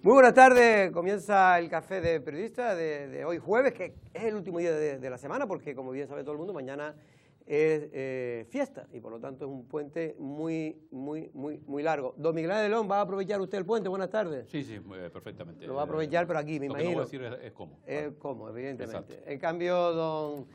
Muy buenas tardes, comienza el Café de Periodistas de hoy jueves, que es el último día de la semana, porque como bien sabe todo el mundo, mañana es fiesta y por lo tanto es un puente muy largo. Don Miguel Ángel de León, ¿va a aprovechar usted el puente? Buenas tardes. Sí, perfectamente. Lo va a aprovechar, pero aquí, me imagino. Lo que no voy a decir es cómo. Es cómo, evidentemente. Exacto. En cambio,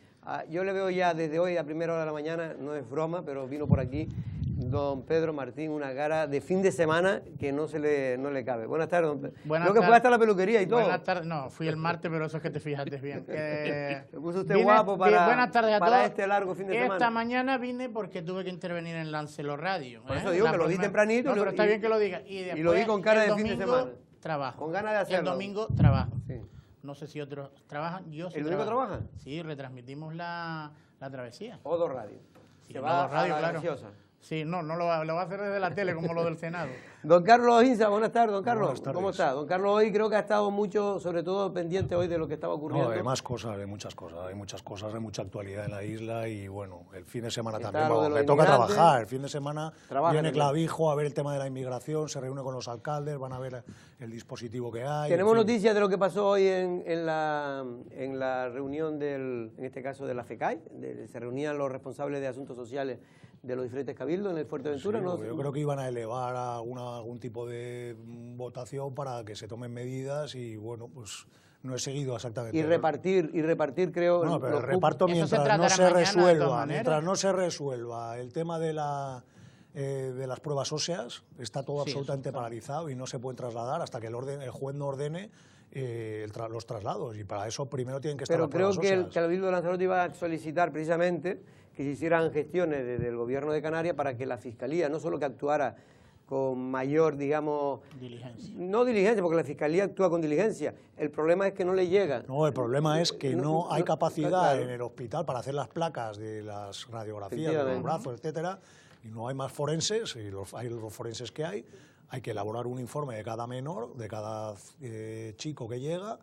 yo le veo ya desde hoy a primera hora de la mañana, no es broma, pero vino por aquí don Pedro Martín, una cara de fin de semana que no le cabe. Buenas tardes, don Pedro. Creo que fue hasta la peluquería y todo. Buenas tardes, no, fui el martes, pero eso es que te fijaste bien. Me puso usted guapo para, buenas tardes a para todos. este largo fin de semana. Esta mañana vine porque tuve que intervenir en Lancelot Radio. Por eso digo que lo vi tempranito. No, pero está bien que lo diga. Y lo vi con cara de fin de semana. Trabajo. Con ganas de hacerlo. El domingo trabajo. Sí. No sé si otros trabajan. Yo sí. ¿El domingo trabajan? Sí, retransmitimos la travesía. Odo Radio. Sí, Se va Odo Radio, a la claro. Graciosa. Sí, no lo va a hacer desde la tele como lo del Senado. Don Carlos Inza, buenas tardes, don Carlos. Buenas tardes. ¿Cómo está? Don Carlos hoy creo que ha estado mucho, sobre todo pendiente hoy de lo que estaba ocurriendo. No, hay más cosas, hay muchas cosas, hay mucha actualidad en la isla y bueno, el fin de semana Está también lo de los me toca inmigrantes. trabajar. El fin de semana Trabaja viene también. Clavijo a ver el tema de la inmigración, se reúne con los alcaldes, van a ver el dispositivo que hay. Tenemos en fin. noticias de lo que pasó hoy en la reunión en este caso de la FECAI. Se reunían los responsables de asuntos sociales de los diferentes cabildos en el Fuerteventura. Sí, ¿No? yo creo que iban a elevar a algún tipo de votación para que se tomen medidas y bueno, pues no he seguido exactamente. Y repartir, creo. No, pero los el reparto Eso se mientras no tratará se mañana, de todas resuelva, maneras. mientras no se resuelva el tema de las pruebas óseas, está todo Sí, absolutamente eso está. paralizado y no se pueden trasladar hasta que el juez no ordene los traslados y para eso primero tienen que estar Pero las creo pruebas que el óseas. Cabildo de Lanzarote iba a solicitar precisamente que se hicieran gestiones desde el gobierno de Canarias para que la Fiscalía no solo que actuara con mayor, digamos, Diligencia. no diligencia, porque la Fiscalía actúa con diligencia. El problema es que no le llega. No, el problema es que no hay capacidad claro. en el hospital para hacer las placas de las radiografías de Efectivamente. los brazos, etcétera, y no hay más forenses, y hay los forenses que hay que elaborar un informe de cada menor, de cada chico que llega,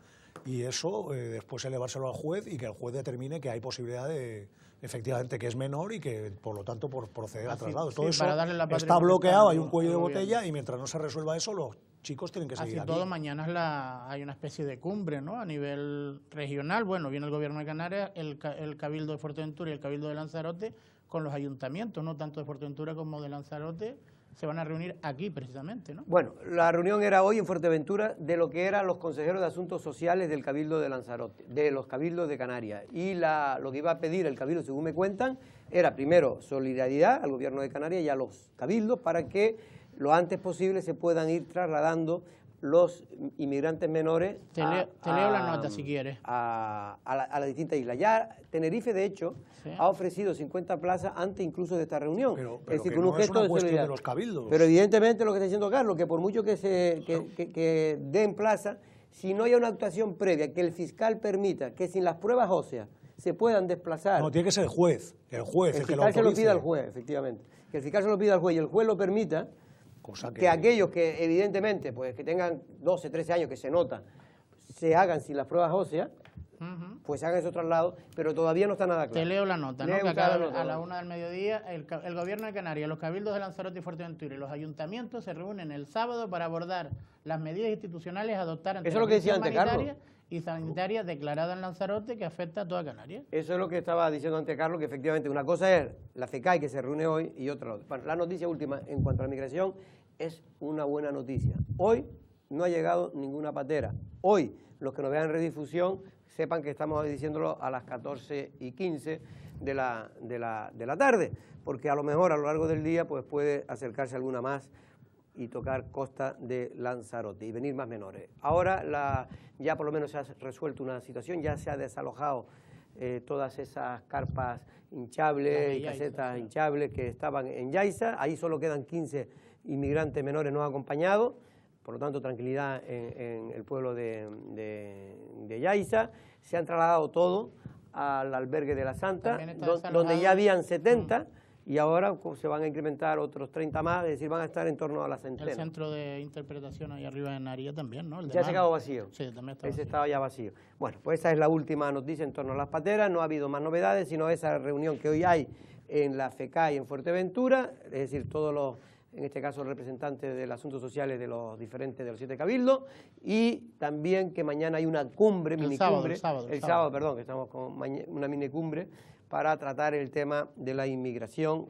y eso después elevárselo al juez y que el juez determine que hay posibilidad de, efectivamente, que es menor y que, por lo tanto, por proceder a Así, traslados. sí, Todo eso para darle la patria está potestad bloqueado, hay al un cuello de gobierno. botella y mientras no se resuelva eso, los chicos tienen que seguir Así aquí. todo, mañana hay una especie de cumbre, ¿no? A nivel regional. Bueno, viene el gobierno de Canarias, el Cabildo de Fuerteventura y el Cabildo de Lanzarote con los ayuntamientos, no tanto de Fuerteventura como de Lanzarote, se van a reunir aquí precisamente, ¿no? Bueno, la reunión era hoy en Fuerteventura de lo que eran los consejeros de asuntos sociales del Cabildo de Lanzarote, de los cabildos de Canarias. Y lo que iba a pedir el Cabildo, según me cuentan, era primero solidaridad al gobierno de Canarias y a los cabildos para que lo antes posible se puedan ir trasladando los inmigrantes menores Te leo la nota si quieres. a las distintas islas. Ya Tenerife, de hecho, Sí. ha ofrecido 50 plazas antes incluso de esta reunión. Pero es decir, que con un no es gesto una de cuestión de solidaridad. los cabildos. Pero evidentemente lo que está diciendo Carlos, que por mucho que den plaza, si no hay una actuación previa, que el fiscal permita que sin las pruebas óseas se puedan desplazar. No, tiene que ser el juez el el que lo fiscal se lo autorice. pida al juez, efectivamente. Que el fiscal se lo pida al juez y el juez lo permita, Cosa que aquellos que evidentemente pues que tengan 12, 13 años, que se nota, se hagan sin las pruebas óseas, Ujú. pues hagan esos traslados, pero todavía no está nada claro. Te leo la nota, ¿no? Lee Que usted acaba la nota, a la ¿no? 1 del mediodía, el gobierno de Canarias, los cabildos de Lanzarote y Fuerteventura y los ayuntamientos se reúnen el sábado para abordar las medidas institucionales a adoptar ante Eso es la lo que decía crisis antes, Carlos. humanitaria y sanitaria declarada en Lanzarote que afecta a toda Canarias. Eso es lo que estaba diciendo antes Carlos, que efectivamente una cosa es la FECAI que se reúne hoy y otra. Bueno, la noticia última en cuanto a la migración es una buena noticia. Hoy no ha llegado ninguna patera. Hoy, los que nos vean en redifusión, sepan que estamos diciéndolo a las 14:15 de la tarde, porque a lo mejor a lo largo del día pues puede acercarse alguna más y tocar costa de Lanzarote y venir más menores. Ahora ya por lo menos se ha resuelto una situación, ya se ha desalojado todas esas carpas hinchables y Yaiza, casetas claro. hinchables que estaban en Yaiza. Ahí solo quedan 15 inmigrantes menores no acompañados, por lo tanto tranquilidad en el pueblo de Yaiza. Se han trasladado todos al albergue de la Santa, También está donde desalojado. ya habían 70 y ahora se van a incrementar otros 30 más, es decir, van a estar en torno a la El centena. centro de interpretación ahí arriba en Aria también, ¿no? El de Ya se ha Mano. quedado vacío. Sí, también está Ese vacío. estaba ya vacío. Bueno, pues esa es la última noticia en torno a las pateras. No ha habido más novedades, sino esa reunión que hoy hay en la FECAI en Fuerteventura, es decir, todos en este caso representantes de los asuntos sociales de los diferentes de los 7 cabildos, y también que mañana hay una cumbre, minicumbre, el sábado, perdón, que estamos con una minicumbre para tratar el tema de la inmigración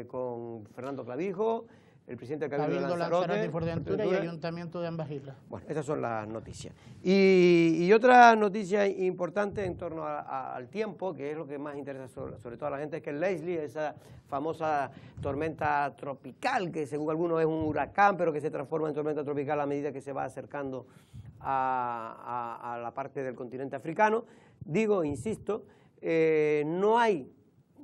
con Fernando Clavijo, el presidente del Cabildo de Lanzarote, Fuerteventura y Ayuntamiento de ambas islas. Bueno, esas son las noticias. Y otra noticia importante en torno al tiempo, que es lo que más interesa sobre todo a la gente, es que Leslie, esa famosa tormenta tropical, que según algunos es un huracán, pero que se transforma en tormenta tropical a medida que se va acercando a la parte del continente africano, insisto, no hay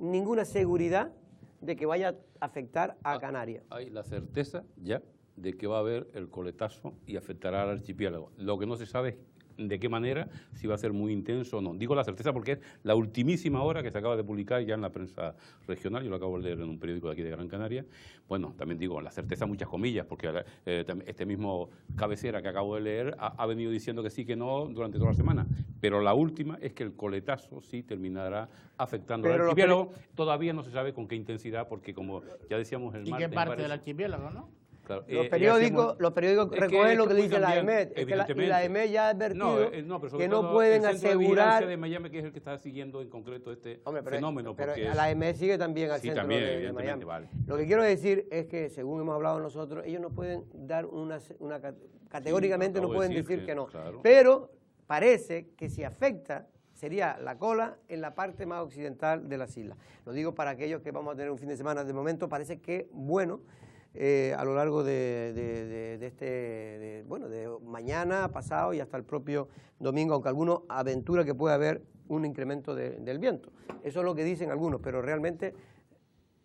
ninguna seguridad de que vaya a afectar a Canarias. Hay la certeza ya de que va a haber el coletazo y afectará al archipiélago. Lo que no se sabe es de qué manera, si va a ser muy intenso o no. Digo la certeza porque es la ultimísima hora que se acaba de publicar ya en la prensa regional, yo lo acabo de leer en un periódico de aquí de Gran Canaria. Bueno, también digo la certeza muchas comillas, porque este mismo cabecera que acabo de leer ha venido diciendo que sí, que no durante toda la semana. Pero la última es que el coletazo sí terminará afectando al archipiélago. Todavía no se sabe con qué intensidad, porque como ya decíamos el martes... ¿Y qué parte del archipiélago, no? Claro, los periódicos recogen lo que dice la EMET, y la EMET ya ha advertido que no pueden asegurar... de Miami, que es el que está siguiendo en concreto este fenómeno. Pero la EMET sigue también al centro de Miami. Vale. Lo que quiero decir es que, según hemos hablado nosotros, ellos no pueden dar categóricamente no pueden decir que no. Claro. Pero parece que si afecta sería la cola en la parte más occidental de las islas. Lo digo para aquellos que vamos a tener un fin de semana. De momento parece que bueno... a lo largo de mañana, pasado y hasta el propio domingo, aunque algunos aventuran que puede haber un incremento del viento. Eso es lo que dicen algunos, pero realmente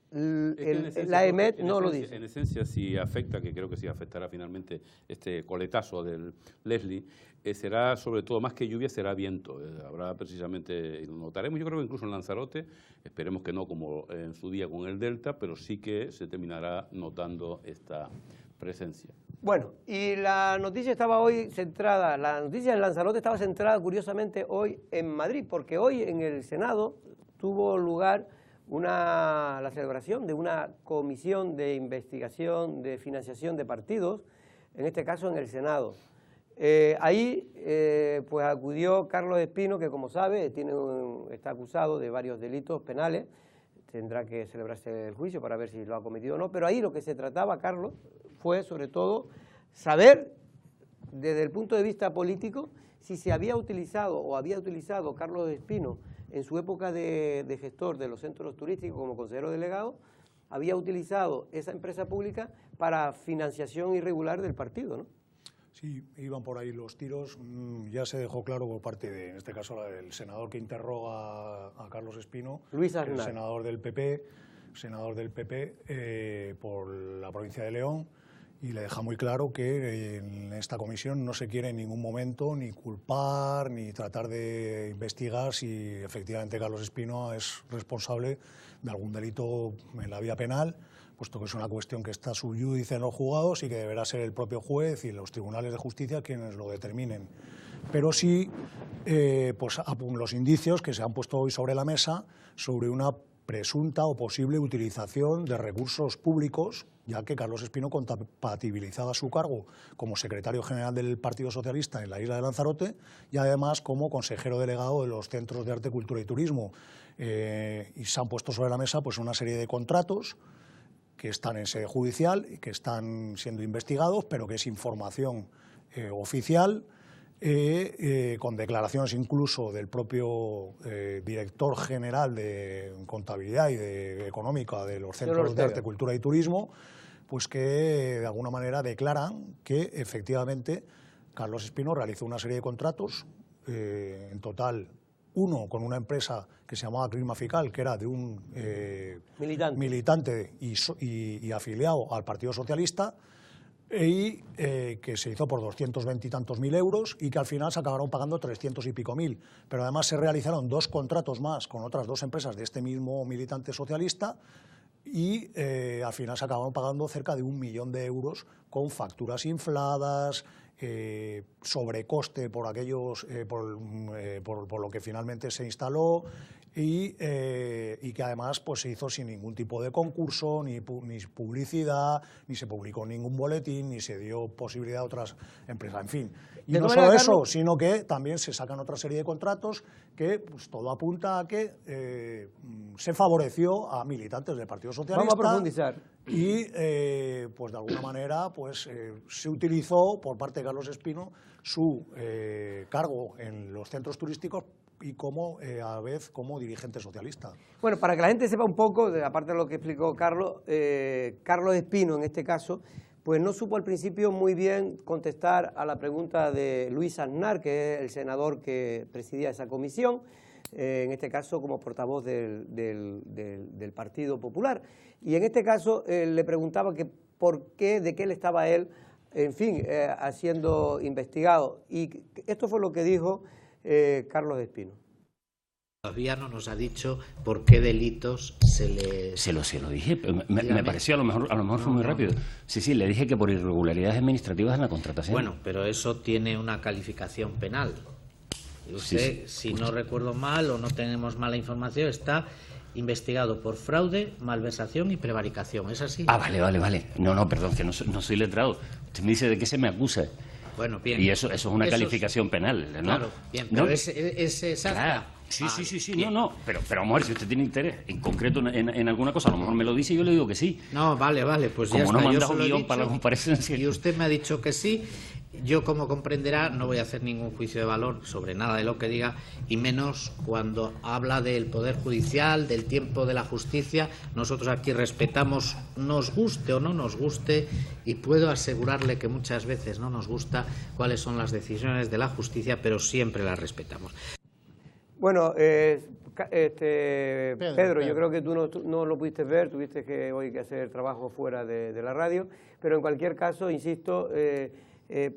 la EMET no lo dice. En esencia, si afecta, que creo que sí afectará finalmente este coletazo del Leslie, será sobre todo, más que lluvia, será viento. Habrá precisamente, y lo notaremos yo creo que incluso en Lanzarote, esperemos que no como en su día con el Delta, pero sí que se terminará notando esta presencia. Bueno, y la noticia estaba hoy centrada, la noticia en Lanzarote estaba centrada curiosamente hoy en Madrid, porque hoy en el Senado tuvo lugar la celebración de una comisión de investigación de financiación de partidos, en este caso en el Senado. Ahí pues acudió Carlos Espino, que como sabe está acusado de varios delitos penales, tendrá que celebrarse el juicio para ver si lo ha cometido o no, pero ahí lo que se trataba, Carlos, fue sobre todo saber desde el punto de vista político si se había utilizado o había utilizado Carlos Espino en su época de gestor de los centros turísticos como consejero delegado, había utilizado esa empresa pública para financiación irregular del partido, ¿no? Sí, iban por ahí los tiros. Ya se dejó claro por parte de, en este caso, el senador que interroga a Carlos Espino, Luis Aznar, el senador del PP por la provincia de León, y le deja muy claro que en esta comisión no se quiere en ningún momento ni culpar ni tratar de investigar si efectivamente Carlos Espino es responsable de algún delito en la vía penal, puesto que es una cuestión que está sub iudice en los juzgados y que deberá ser el propio juez y los tribunales de justicia quienes lo determinen. Pero sí, pues los indicios que se han puesto hoy sobre la mesa sobre una presunta o posible utilización de recursos públicos, ya que Carlos Espino compatibilizaba su cargo como secretario general del Partido Socialista en la isla de Lanzarote y además como consejero delegado de los centros de arte, cultura y turismo. Y se han puesto sobre la mesa pues una serie de contratos que están en sede judicial y que están siendo investigados, pero que es información oficial, con declaraciones incluso del propio director general de contabilidad y de económica de los centros de arte, cultura y turismo, pues que de alguna manera declaran que efectivamente Carlos Espino realizó una serie de contratos, en total uno con una empresa que se llamaba Climafical, que era de un militante y afiliado al Partido Socialista, y que se hizo por 220 y tantos mil euros y que al final se acabaron pagando 300 y pico mil. Pero además se realizaron 2 contratos más con otras 2 empresas de este mismo militante socialista y al final se acabaron pagando cerca de 1 millón de euros con facturas infladas, sobrecoste por aquellos por lo que finalmente se instaló, y que además pues se hizo sin ningún tipo de concurso, ni publicidad, ni se publicó ningún boletín, ni se dio posibilidad a otras empresas, en fin. Y no solo eso, sino que también se sacan otra serie de contratos que pues, todo apunta a que se favoreció a militantes del Partido Socialista. Vamos a profundizar. Y pues de alguna manera pues, se utilizó por parte de Carlos Espino su cargo en los centros turísticos y como a la vez como dirigente socialista. Bueno, para que la gente sepa un poco, aparte de lo que explicó Carlos, Carlos Espino en este caso, pues no supo al principio muy bien contestar a la pregunta de Luis Aznar, que es el senador que presidía esa comisión, en este caso como portavoz del Partido Popular. Y en este caso le preguntaba que por qué, de qué le estaba él, en fin, siendo investigado. Y esto fue lo que dijo Carlos Espino. Todavía no nos ha dicho por qué delitos se le... Se lo dije, me pareció, a lo mejor fue muy rápido. Sí, le dije que por irregularidades administrativas en la contratación. Bueno, pero eso tiene una calificación penal. Y usted, si no recuerdo mal o no tenemos mala información, está investigado por fraude, malversación y prevaricación. ¿Es así? Ah, vale. No, perdón, que no soy letrado. Usted me dice de qué se me acusa. Bueno, bien. Y eso es una calificación penal, ¿no? Claro, bien, pero ¿no? es exacta. Claro. Sí, no, pero vamos a ver, si usted tiene interés en concreto en alguna cosa, a lo mejor me lo dice y yo le digo que sí. No, vale, pues ya está. Como no me han yo dado guión para la comparecencia. Y usted me ha dicho que sí. Yo, como comprenderá, no voy a hacer ningún juicio de valor sobre nada de lo que diga, y menos cuando habla del Poder Judicial, del tiempo de la justicia. Nosotros aquí respetamos, nos guste o no nos guste, y puedo asegurarle que muchas veces no nos gusta cuáles son las decisiones de la justicia, pero siempre las respetamos. Bueno, Pedro, yo creo que tú no lo pudiste ver, tuviste que hoy que hacer trabajo fuera de la radio, pero en cualquier caso, insisto,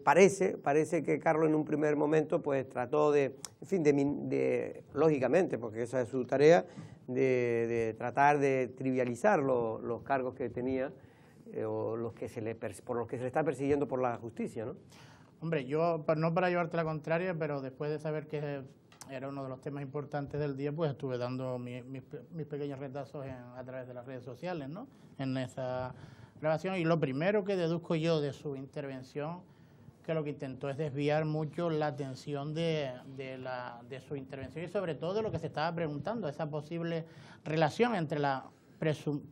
parece que Carlos en un primer momento pues trató de, en fin, lógicamente, porque esa es su tarea, de tratar de trivializar los cargos que tenía o por los que se le está persiguiendo por la justicia, ¿no? Hombre, yo, no para llevarte la contraria, pero después de saber que era uno de los temas importantes del día, pues estuve dando mis pequeños retazos a través de las redes sociales, ¿no? En esa grabación, y lo primero que deduzco yo de su intervención, que lo que intentó es desviar mucho la atención de su intervención y sobre todo de lo que se estaba preguntando, esa posible relación entre la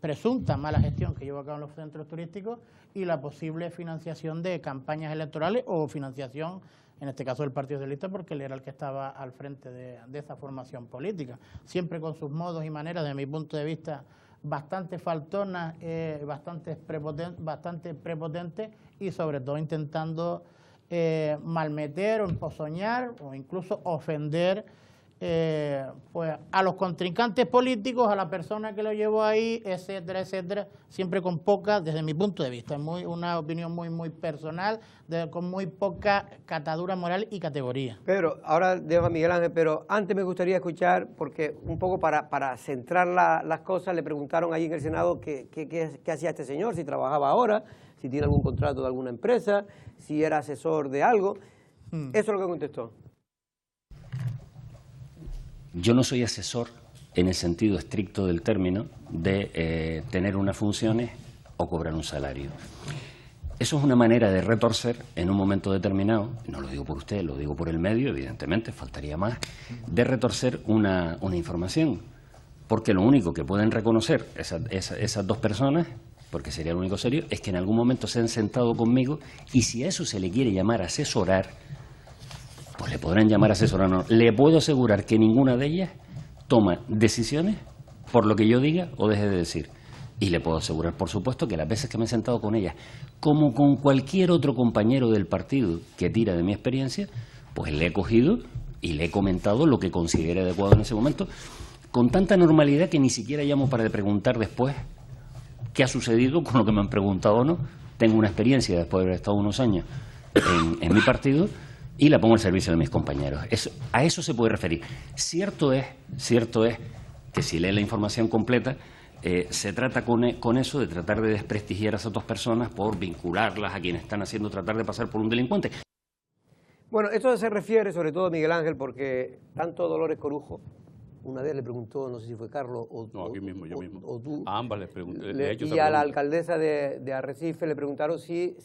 presunta mala gestión que lleva a cabo en los centros turísticos y la posible financiación de campañas electorales o financiación, en este caso del Partido Socialista, porque él era el que estaba al frente de esa formación política, siempre con sus modos y maneras, desde mi punto de vista, bastante faltonas, bastante prepotentes y sobre todo intentando malmeter o empozoñar o incluso ofender pues a los contrincantes políticos, a la persona que lo llevó ahí, etcétera, siempre con poca, desde mi punto de vista, una opinión muy personal, con muy poca catadura moral y categoría. Pedro, ahora dejo a Miguel Ángel, pero antes me gustaría escuchar, porque un poco para centrar las cosas, le preguntaron ahí en el Senado qué hacía este señor, si trabajaba ahora, si tiene algún contrato de alguna empresa, si era asesor de algo. Eso es lo que contestó. Yo no soy asesor en el sentido estricto del término de tener unas funciones o cobrar un salario. Eso es una manera de retorcer en un momento determinado, no lo digo por usted, lo digo por el medio, evidentemente, faltaría más, de retorcer una información. Porque lo único que pueden reconocer esas dos personas, porque sería lo único serio, es que en algún momento se han sentado conmigo y si a eso se le quiere llamar asesorar, pues le podrán llamar asesorar. No. Le puedo asegurar que ninguna de ellas toma decisiones por lo que yo diga o deje de decir. Y le puedo asegurar, por supuesto, que las veces que me he sentado con ellas, como con cualquier otro compañero del partido que tira de mi experiencia, pues le he cogido y le he comentado lo que considere adecuado en ese momento, con tanta normalidad que ni siquiera llamo para preguntar después qué ha sucedido con lo que me han preguntado o no. Tengo una experiencia después de haber estado unos años en mi partido y la pongo al servicio de mis compañeros. A eso se puede referir. Cierto es que si lee la información completa, se trata con eso de tratar de desprestigiar a esas dos personas por vincularlas a quienes están haciendo tratar de pasar por un delincuente. Bueno, esto se refiere sobre todo a Miguel Ángel porque tanto Dolores Corujo una vez le preguntó, no sé si fue Carlos o, No, aquí mismo, yo mismo. o tú. A ambas les pregunté. le he hecho Y esa a la pregunta. alcaldesa de Arrecife le preguntaron si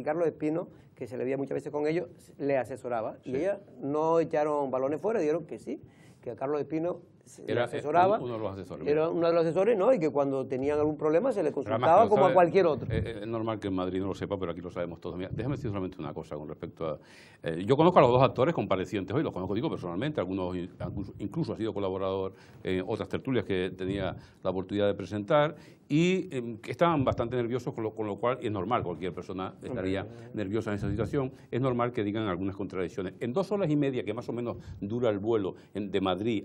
Carlos Espino, que se le veía muchas veces con ellos, le asesoraba. Y ellas no echaron balones fuera, dijeron que sí, que a Carlos Espino le Era asesoraba. uno de los asesores. Era uno de los asesores, ¿no? Y que cuando tenían algún problema se le Pero además consultaba que lo como a sabe, cualquier otro. Es normal que en Madrid no lo sepa, pero aquí lo sabemos todos. Mira, déjame decir solamente una cosa con respecto a... yo conozco a los dos actores comparecientes hoy, los conozco, digo, personalmente, algunos incluso ha sido colaborador en otras tertulias que tenía la oportunidad de presentar, y que estaban bastante nerviosos, con lo cual es normal, cualquier persona estaría nerviosa en esa situación, es normal que digan algunas contradicciones. En 2 horas y media, que más o menos dura el vuelo de Madrid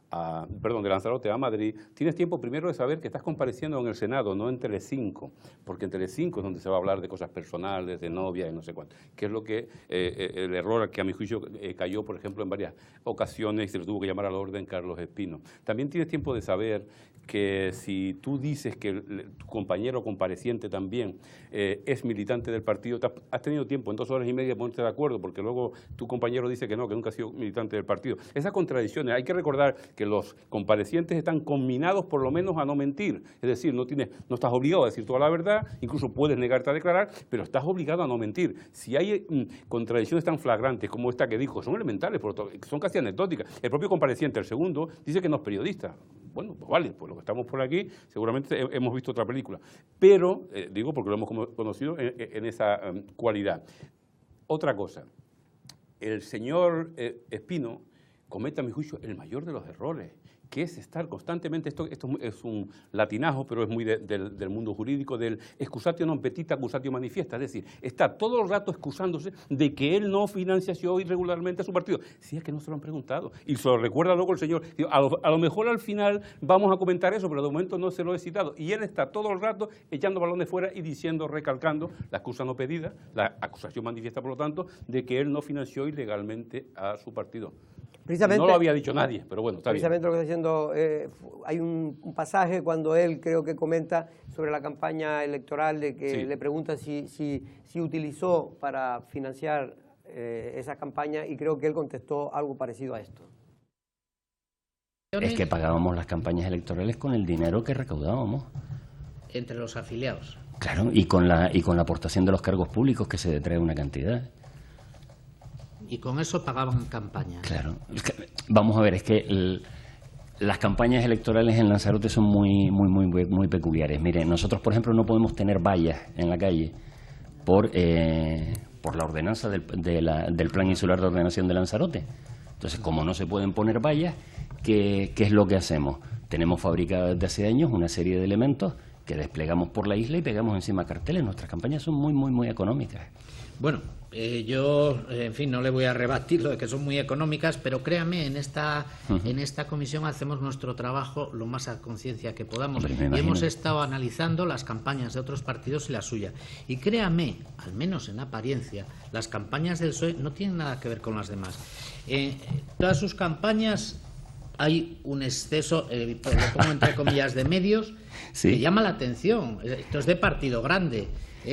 de Lanzarote a Madrid, tienes tiempo primero de saber que estás compareciendo en el Senado, no en Telecinco, porque en Telecinco es donde se va a hablar de cosas personales, de novias y no sé cuánto, que es lo que el error que a mi juicio cayó, por ejemplo, en varias ocasiones y se le tuvo que llamar a la orden Carlos Espino. También tienes tiempo de saber que si tú dices que tu compañero compareciente también es militante del partido, has tenido tiempo en 2 horas y media de ponerte de acuerdo, porque luego tu compañero dice que no, que nunca ha sido militante del partido. Esas contradicciones, hay que recordar que los comparecientes están conminados por lo menos a no mentir, es decir, no estás obligado a decir toda la verdad, incluso puedes negarte a declarar, pero estás obligado a no mentir. Si hay contradicciones tan flagrantes como esta que dijo, son elementales, son casi anecdóticas. El propio compareciente, el segundo, dice que no es periodista. Bueno, pues vale, pues los que estamos por aquí seguramente hemos visto otra película, pero digo porque lo hemos conocido en esa cualidad. Otra cosa, el señor Espino comete a mi juicio el mayor de los errores, que es estar constantemente, esto es un latinajo, pero es muy del mundo jurídico, del excusatio non petita, accusatio manifiesta, es decir, está todo el rato excusándose de que él no financió irregularmente a su partido. Si es que no se lo han preguntado, y se lo recuerda luego el señor, a lo mejor al final vamos a comentar eso, pero de momento no se lo he citado, y él está todo el rato echando balones fuera y diciendo, recalcando la excusa no pedida, la acusación manifiesta, por lo tanto, de que él no financió ilegalmente a su partido. No lo había dicho nadie, pero bueno, está bien. Precisamente lo que está diciendo, hay un pasaje cuando él creo que comenta sobre la campaña electoral, de que le pregunta si utilizó para financiar esa campaña, y creo que él contestó algo parecido a esto. Es que pagábamos las campañas electorales con el dinero que recaudábamos. Entre los afiliados. Claro, y con la aportación de los cargos públicos, que se detrae una cantidad. Y con eso pagaban campañas. Claro. Vamos a ver, es que las campañas electorales en Lanzarote son muy peculiares. Mire, nosotros, por ejemplo, no podemos tener vallas en la calle por la ordenanza del Plan Insular de Ordenación de Lanzarote. Entonces, como no se pueden poner vallas, ¿qué es lo que hacemos? Tenemos fabricadas desde hace años una serie de elementos que desplegamos por la isla y pegamos encima carteles. Nuestras campañas son muy económicas. Bueno, yo, en fin, no le voy a rebatir lo de que son muy económicas, pero créame, en esta comisión hacemos nuestro trabajo lo más a conciencia que podamos. Y hemos estado analizando las campañas de otros partidos y la suya. Y créame, al menos en apariencia, las campañas del PSOE no tienen nada que ver con las demás. Todas sus campañas hay un exceso, lo pongo entre comillas, de medios, que llama la atención. Esto es de partido grande.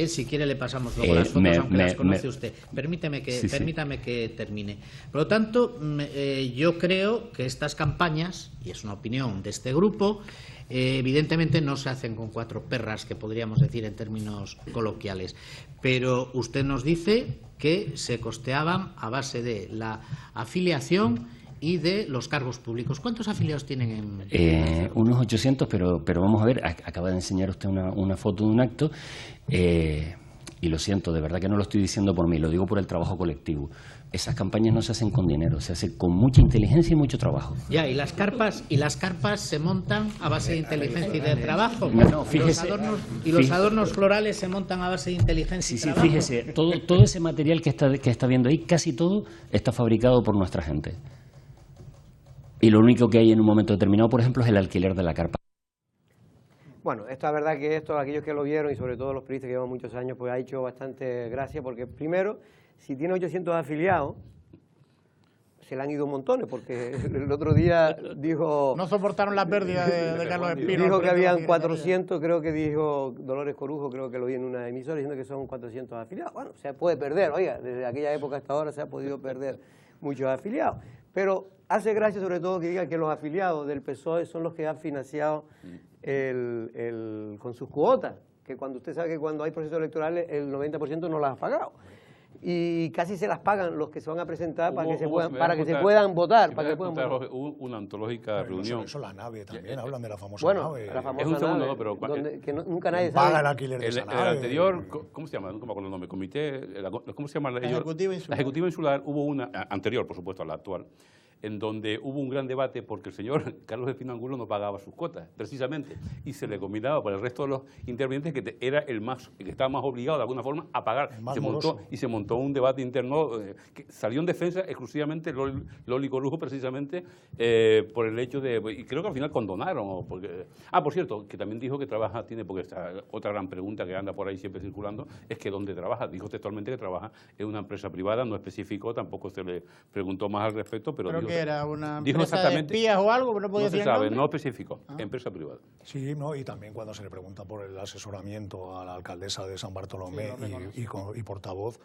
Si quiere le pasamos luego las fotos, aunque las conoce usted. Permítame que termine. Por lo tanto, yo creo que estas campañas, y es una opinión de este grupo, evidentemente no se hacen con 4 perras, que podríamos decir en términos coloquiales. Pero usted nos dice que se costeaban a base de la afiliación y de los cargos públicos. ¿Cuántos afiliados tienen en unos 800, pero vamos a ver, acaba de enseñar usted una foto de un acto, y lo siento, de verdad que no lo estoy diciendo por mí, lo digo por el trabajo colectivo. Esas campañas no se hacen con dinero, se hacen con mucha inteligencia y mucho trabajo. Ya, y las carpas se montan a base de inteligencia y de trabajo. No, fíjese, los adornos florales se montan a base de inteligencia y trabajo. Fíjese, todo ese material que está viendo ahí, casi todo está fabricado por nuestra gente. Y lo único que hay en un momento determinado, por ejemplo, es el alquiler de la carpa. Bueno, esto es verdad que aquellos que lo vieron, y sobre todo los periodistas que llevan muchos años, pues ha hecho bastante gracia, porque primero, si tiene 800 afiliados, se le han ido montones, porque el otro día dijo... No soportaron la pérdida de Carlos Espino. Dijo que habían 400, creo que dijo Dolores Corujo, creo que lo vi en una emisora, diciendo que son 400 afiliados. Bueno, se puede perder, oiga, desde aquella época hasta ahora se ha podido perder muchos afiliados. Pero hace gracia sobre todo que diga que los afiliados del PSOE son los que han financiado con sus cuotas, que cuando usted sabe que cuando hay procesos electorales el 90% no las ha pagado. Y casi se las pagan los que se van a presentar para que se puedan votar. Hubo una antológica reunión. Eso la nave también, hablan de la famosa bueno, nave. La famosa es un segundo, nave, ¿no? Pero nunca nadie sabe. Paga el alquiler de esa nave. El anterior, ¿cómo se llama? Nunca me acuerdo el nombre. Comité, ¿cómo se llama? La Ejecutiva Insular. La Ejecutiva Insular, hubo una, anterior, por supuesto, a la actual, en donde hubo un gran debate porque el señor Carlos Espino Angulo no pagaba sus cuotas, precisamente, y se le combinaba por el resto de los intervinientes que era el que estaba más obligado de alguna forma a pagar. Y se montó un debate interno que salió en defensa exclusivamente Loli Corujo, precisamente por el hecho de, y creo que al final condonaron. Por cierto, que también dijo que tiene, porque esta otra gran pregunta que anda por ahí siempre circulando, es que ¿dónde trabaja? Dijo textualmente que trabaja en una empresa privada, no especificó, tampoco se le preguntó más al respecto, pero dijo, que era una empresa de espías o algo, pero no podía decir no se sabe, nombre. no especificó, empresa privada. Sí, ¿no? Y también cuando se le pregunta por el asesoramiento a la alcaldesa de San Bartolomé y portavoz,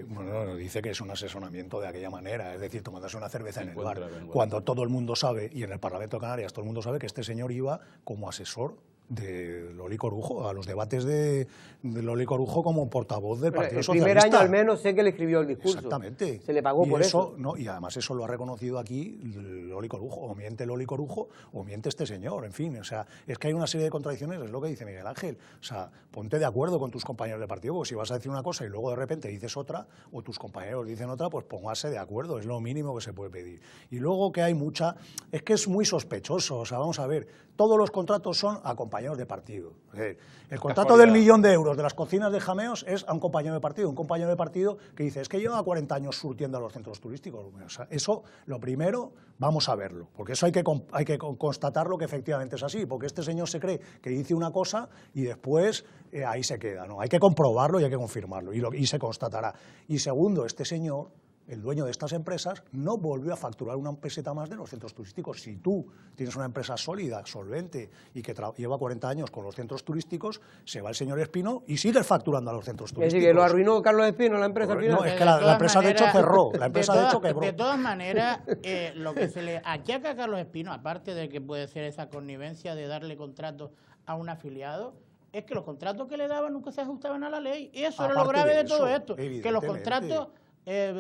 bueno, dice que es un asesoramiento de aquella manera, es decir, tomándose una cerveza en el bar, cuando todo el mundo sabe, y en el Parlamento de Canarias todo el mundo sabe que este señor iba como asesor de Loli Corujo, a los debates de Loli Corujo como portavoz del Partido Socialista. El primer año al menos sé que le escribió el discurso. Exactamente. Se le pagó por eso. No, y además eso lo ha reconocido aquí Loli Corujo. O miente Loli Corujo o miente este señor. En fin, o sea, es que hay una serie de contradicciones, es lo que dice Miguel Ángel. O sea, ponte de acuerdo con tus compañeros de partido, porque si vas a decir una cosa y luego de repente dices otra, o tus compañeros dicen otra, pues póngase de acuerdo, es lo mínimo que se puede pedir. Y luego que hay mucha... Es que es muy sospechoso, o sea, vamos a ver, todos los contratos son a compañeros de partido. El contrato del 1.000.000 de euros de las cocinas de Jameos es a un compañero de partido que dice, es que lleva 40 años surtiendo a los centros turísticos. O sea, eso, lo primero, vamos a verlo, porque eso hay que constatarlo que efectivamente es así, porque este señor se cree que dice una cosa y después ahí se queda, ¿no? Hay que comprobarlo y hay que confirmarlo, y se constatará. Y segundo, este señor, el dueño de estas empresas, no volvió a facturar una peseta más de los centros turísticos. Si tú tienes una empresa sólida, solvente y que lleva 40 años con los centros turísticos, se va el señor Espino y sigue facturando a los centros turísticos. Es decir, que lo arruinó Carlos Espino, la empresa al final. No, es que la empresa de hecho cerró, la empresa de hecho quebró. De todas maneras, lo que se le achaca a Carlos Espino, aparte de que puede ser esa connivencia de darle contratos a un afiliado, es que los contratos que le daban nunca se ajustaban a la ley. Y eso era lo grave de todo esto, que los contratos...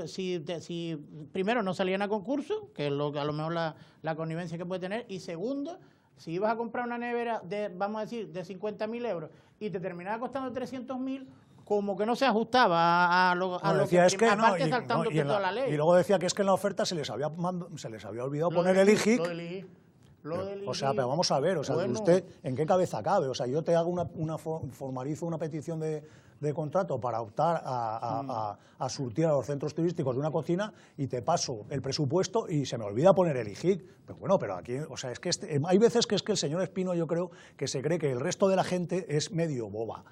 si primero no salían a concurso, que es a lo mejor la connivencia que puede tener, y segundo, si ibas a comprar una nevera de, vamos a decir, de 50.000 euros y te terminaba costando 300.000, como que no se ajustaba a lo que aparte saltando toda la ley. Y luego decía que es que en la oferta se les había olvidado poner el IGIC. O sea, pero vamos a ver, o sea, bueno, usted en qué cabeza cabe. O sea, yo te hago formalizo una petición de contrato para optar a surtir a los centros turísticos de una cocina y te paso el presupuesto y se me olvida poner el IGIC. Pero bueno, pero aquí, o sea, es que hay veces que es que el señor Espino, yo creo que se cree que el resto de la gente es medio boba.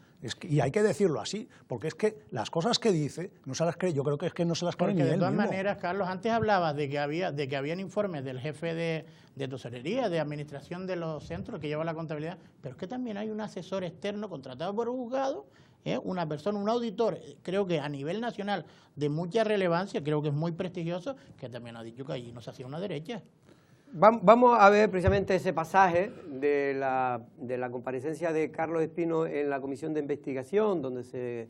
Y hay que decirlo así, porque es que las cosas que dice no se las cree, yo creo que es que no se las cree ni él mismo. De todas maneras, Carlos, antes hablabas de que habían informes del jefe de tesorería, de administración de los centros que lleva la contabilidad, pero es que también hay un asesor externo contratado por un juzgado, una persona, un auditor, creo que a nivel nacional de mucha relevancia, creo que es muy prestigioso, que también ha dicho que allí no se hacía una derecha. Vamos a ver precisamente ese pasaje de la comparecencia de Carlos Espino en la comisión de investigación, donde se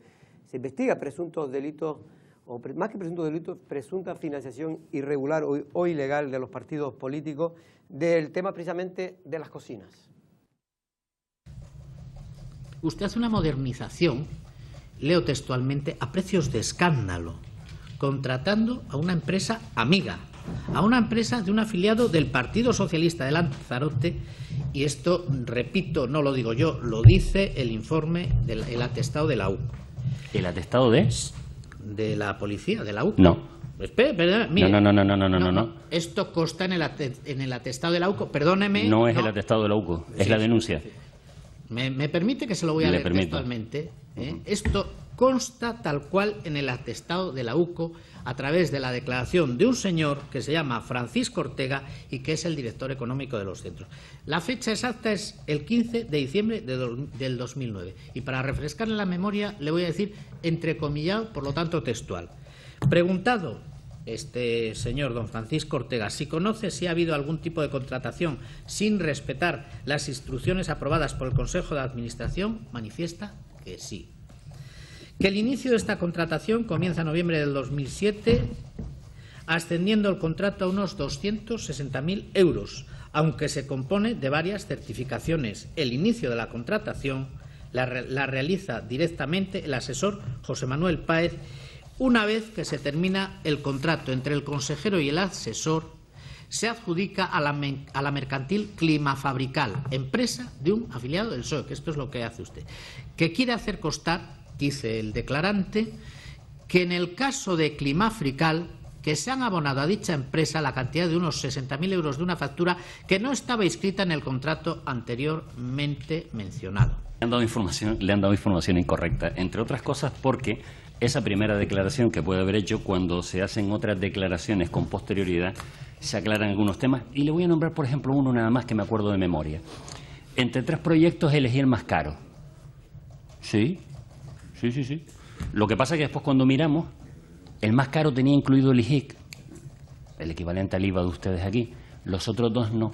investiga presuntos delitos, o más que presuntos delitos, presunta financiación irregular o ilegal de los partidos políticos, del tema precisamente de las cocinas. Usted hace una modernización, leo textualmente, a precios de escándalo, contratando a una empresa amiga, a una empresa de un afiliado del Partido Socialista de Lanzarote, y esto, repito, no lo digo yo, lo dice el informe, el atestado de la UCO. ¿El atestado de? De la policía, de la UCO. No. Espera, mire. No. Esto consta en el atestado de la UCO, perdóneme. No es el atestado de la UCO, es la denuncia. ¿Me permite que se lo voy a leer textualmente? Esto consta tal cual en el atestado de la UCO a través de la declaración de un señor que se llama Francisco Ortega y que es el director económico de los centros. La fecha exacta es el 15 de diciembre del 2009. Y para refrescarle la memoria le voy a decir entrecomillado, por lo tanto textual. Preguntado este señor don Francisco Ortega si conoce si ha habido algún tipo de contratación sin respetar las instrucciones aprobadas por el Consejo de Administración, manifiesta que sí. Que el inicio de esta contratación comienza en noviembre del 2007, ascendiendo el contrato a unos 260.000 euros, aunque se compone de varias certificaciones. El inicio de la contratación la realiza directamente el asesor José Manuel Páez. Una vez que se termina el contrato entre el consejero y el asesor, se adjudica a la mercantil Climafabrical, empresa de un afiliado del PSOE, que esto es lo que hace usted, que quiere hacer constar, dice el declarante, que en el caso de Climafabrical, que se han abonado a dicha empresa la cantidad de unos 60.000 euros de una factura que no estaba inscrita en el contrato anteriormente mencionado. Le han dado información incorrecta, entre otras cosas porque esa primera declaración que puede haber hecho, cuando se hacen otras declaraciones con posterioridad, se aclaran algunos temas. Y le voy a nombrar, por ejemplo, uno nada más que me acuerdo de memoria. Entre 3 proyectos elegí el más caro. Sí. Lo que pasa es que después cuando miramos, el más caro tenía incluido el IJIC, el equivalente al IVA de ustedes aquí. Los otros 2 no.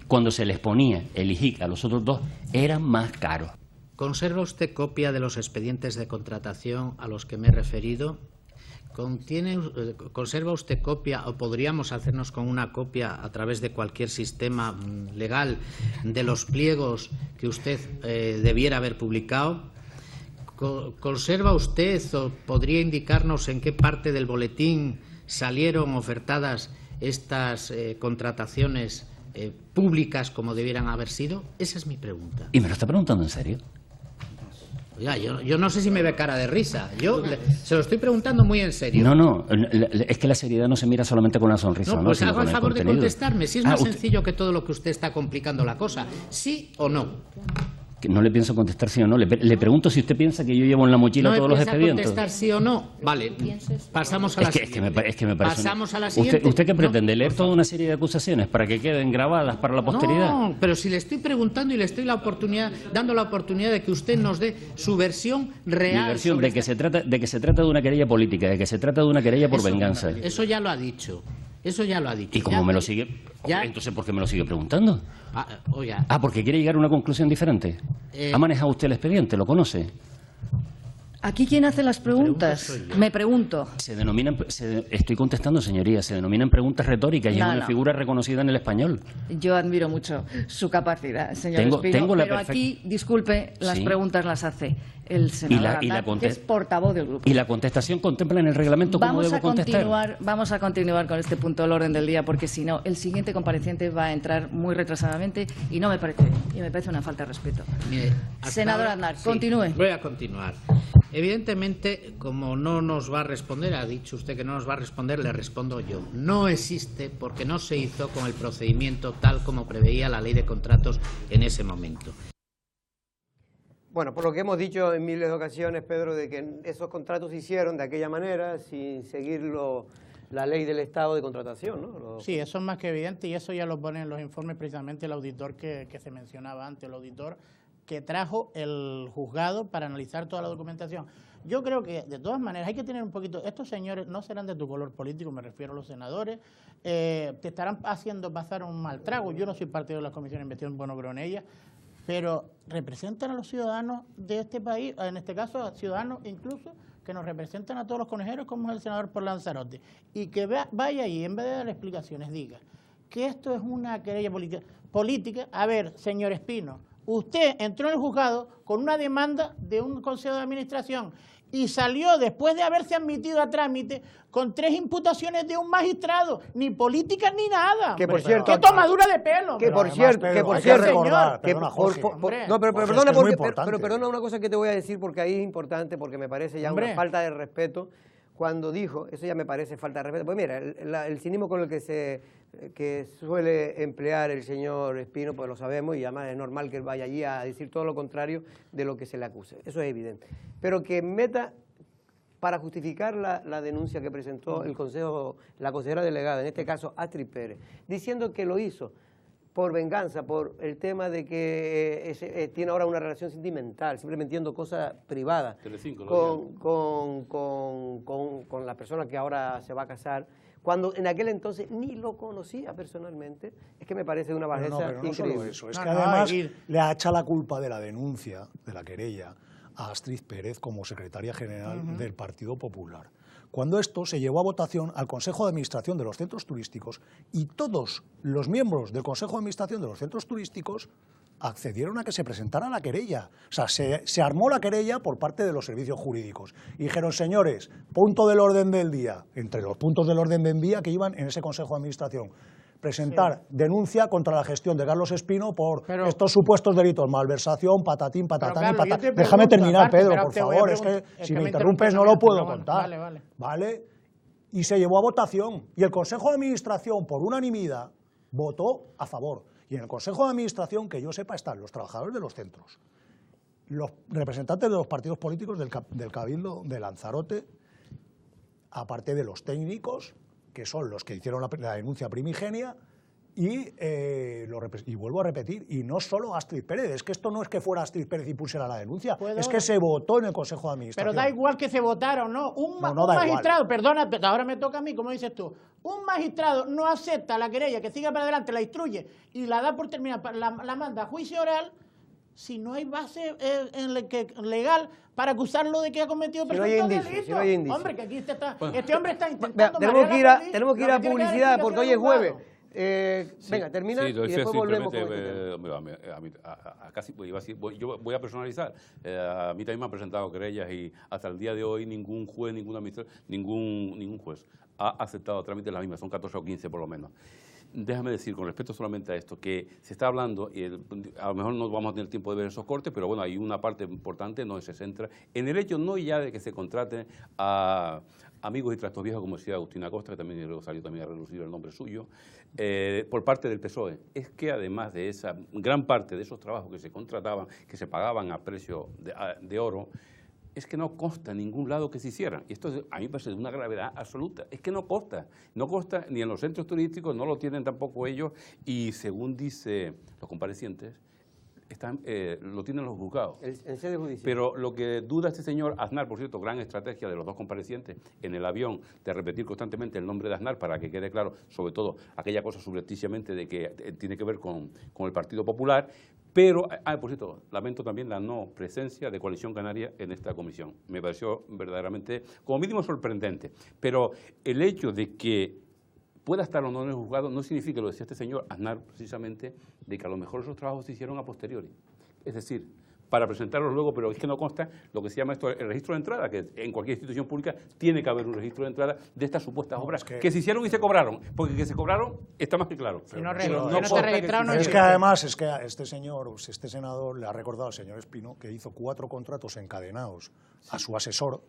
Cuando se les ponía el IJIC a los otros 2, eran más caros. ¿Conserva usted copia de los expedientes de contratación a los que me he referido? ¿Conserva usted copia o podríamos hacernos con una copia a través de cualquier sistema legal de los pliegos que usted debiera haber publicado? ¿Conserva usted o podría indicarnos en qué parte del boletín salieron ofertadas estas contrataciones públicas como debieran haber sido? Esa es mi pregunta. ¿Y me lo está preguntando en serio? Oiga, yo no sé si me ve cara de risa. Se lo estoy preguntando muy en serio. No, es que la seriedad no se mira solamente con la sonrisa. No, pues sino haga con el favor de contenido. contestarme. Si es más sencillo que todo lo que usted está complicando la cosa. ¿Sí o no? Que no le pienso contestar sí o no. Le pregunto si usted piensa que yo llevo en la mochila todos los expedientes. ¿No contestar sí o no? Vale, pasamos a la siguiente. Es que me parece pasamos a la siguiente. ¿Usted qué pretende? ¿Leer toda una serie de acusaciones para que queden grabadas para la posteridad? No, pero si le estoy preguntando y le estoy dando la oportunidad de que usted nos dé su versión real. Mi versión de que se trata de una querella política, de que se trata de una querella por venganza. Eso ya lo ha dicho. Eso ya lo ha dicho. ¿Y cómo me lo sigue? Entonces, ¿por qué me lo sigue preguntando? Oiga. Porque quiere llegar a una conclusión diferente. ¿Ha manejado usted el expediente? ¿Lo conoce? ¿Aquí quién hace las preguntas? Me pregunto. Estoy contestando, señoría, se denominan preguntas retóricas y es una figura reconocida en el español. Yo admiro mucho su capacidad, señor Espino, pero aquí, disculpe, las preguntas las hace el senador Aznar, que es portavoz del grupo. Y la contestación contempla en el reglamento cómo debo contestar. Vamos a continuar con este punto del orden del día, porque si no, el siguiente compareciente va a entrar muy retrasadamente y no me parece bien, y me parece una falta de respeto. Mire, senador Aznar, continúe. Voy a continuar. Evidentemente, como no nos va a responder, ha dicho usted que no nos va a responder, le respondo yo. No existe porque no se hizo con el procedimiento tal como preveía la ley de contratos en ese momento. Bueno, por lo que hemos dicho en miles de ocasiones, Pedro, de que esos contratos se hicieron de aquella manera sin seguir la ley del Estado de contratación, ¿no? Sí, eso es más que evidente y eso ya lo pone en los informes precisamente el auditor que se mencionaba antes, el auditor que trajo el juzgado para analizar toda la documentación. Yo creo que, de todas maneras, hay que tener un poquito... Estos señores no serán de tu color político, me refiero a los senadores, te estarán haciendo pasar un mal trago. Yo no soy partidario de las comisiones de investigación, bueno, creo en ellas, pero representan a los ciudadanos de este país, en este caso a ciudadanos incluso que nos representan a todos los consejeros, como es el senador por Lanzarote, y que vaya ahí, en vez de dar explicaciones, diga que esto es una querella política. A ver, señor Espino, usted entró en el juzgado con una demanda de un consejo de administración y salió después de haberse admitido a trámite con 3 imputaciones de un magistrado, ni políticas ni nada. Que por cierto, ¡qué tomadura de pelo! Que por cierto, recordar, pero perdona una cosa que te voy a decir porque ahí es importante, porque me parece ya una falta de respeto. Cuando dijo, eso ya me parece falta de respeto. Pues mira, el cinismo con el que suele emplear el señor Espino, pues lo sabemos, y además es normal que él vaya allí a decir todo lo contrario de lo que se le acuse. Eso es evidente. Pero que meta, para justificar la denuncia que presentó el consejo, la consejera delegada, en este caso Astrid Pérez, diciendo que lo hizo por venganza, por el tema de que tiene ahora una relación sentimental, simplemente entiendo cosas privadas con la persona que ahora se va a casar, cuando en aquel entonces ni lo conocía personalmente, es que me parece una bajeza pero no increíble. Solo eso, es que además le ha echado la culpa de la denuncia, de la querella, a Astrid Pérez como secretaria general del Partido Popular. Cuando esto se llevó a votación al Consejo de Administración de los Centros Turísticos y todos los miembros del Consejo de Administración de los Centros Turísticos accedieron a que se presentara la querella. O sea, se armó la querella por parte de los servicios jurídicos. Y dijeron, señores, punto del orden del día, entre los puntos del orden del día que iban en ese Consejo de Administración, presentar denuncia contra la gestión de Carlos Espino por estos supuestos delitos, malversación, patatín, patatán y patatán. Déjame terminar, Pedro, por favor, es que si me interrumpes no lo puedo contar. Vale. Y se llevó a votación. Y el Consejo de Administración, por unanimidad, votó a favor. Y en el Consejo de Administración, que yo sepa, están los trabajadores de los centros, los representantes de los partidos políticos del Cabildo de Lanzarote, aparte de los técnicos, que son los que hicieron la denuncia primigenia, y vuelvo a repetir, y no solo Astrid Pérez, es que esto no es que fuera Astrid Pérez y pusiera la denuncia, es que se votó en el Consejo de Administración. Pero da igual que se votara o no. Un magistrado, perdona, ahora me toca a mí, como dices tú, un magistrado no acepta la querella, que siga para adelante, la instruye y la da por terminada, la manda a juicio oral, si no hay base legal para acusarlo de que ha cometido presunto delito. Hombre, que aquí este hombre está intentando... Tenemos que ir a publicidad porque hoy es jueves. Venga, termina y después volvemos con yo voy a personalizar. A mí también me han presentado querellas y hasta el día de hoy ningún juez, ningún juez ha aceptado trámites las mismas, son 14 o 15 por lo menos. Déjame decir, con respecto solamente a esto, que se está hablando, y a lo mejor no vamos a tener tiempo de ver esos cortes, pero bueno, hay una parte importante donde se centra en el hecho no ya de que se contraten a amigos y trastos viejos, como decía Agustín Acosta, que también salió también a relucir el nombre suyo, por parte del PSOE. Es que además de esa gran parte de esos trabajos que se contrataban, que se pagaban a precio de oro, es que no consta en ningún lado que se hicieran. Y esto a mí me parece de una gravedad absoluta. Es que no consta ni en los centros turísticos, no lo tienen tampoco ellos, y según dicen los comparecientes, lo tienen los juzgados. En sede judicial. Pero lo que duda este señor Aznar, por cierto, gran estrategia de los dos comparecientes en el avión, de repetir constantemente el nombre de Aznar para que quede claro, sobre todo aquella cosa subrepticiamente de que tiene que ver con el Partido Popular. Pero, por cierto, lamento también la no presencia de Coalición Canaria en esta comisión. Me pareció verdaderamente, como mínimo, sorprendente. Pero el hecho de que pueda estar o no en el juzgado no significa, lo decía este señor Aznar precisamente, de que a lo mejor esos trabajos se hicieron a posteriori. Es decir, para presentarlos luego, pero es que no consta lo que se llama esto el registro de entrada, que en cualquier institución pública tiene que haber un registro de entrada de estas supuestas obras que se hicieron y se cobraron, porque que se cobraron está más que claro. Es que además es que a este senador le ha recordado al señor Espino que hizo 4 contratos encadenados a su asesor,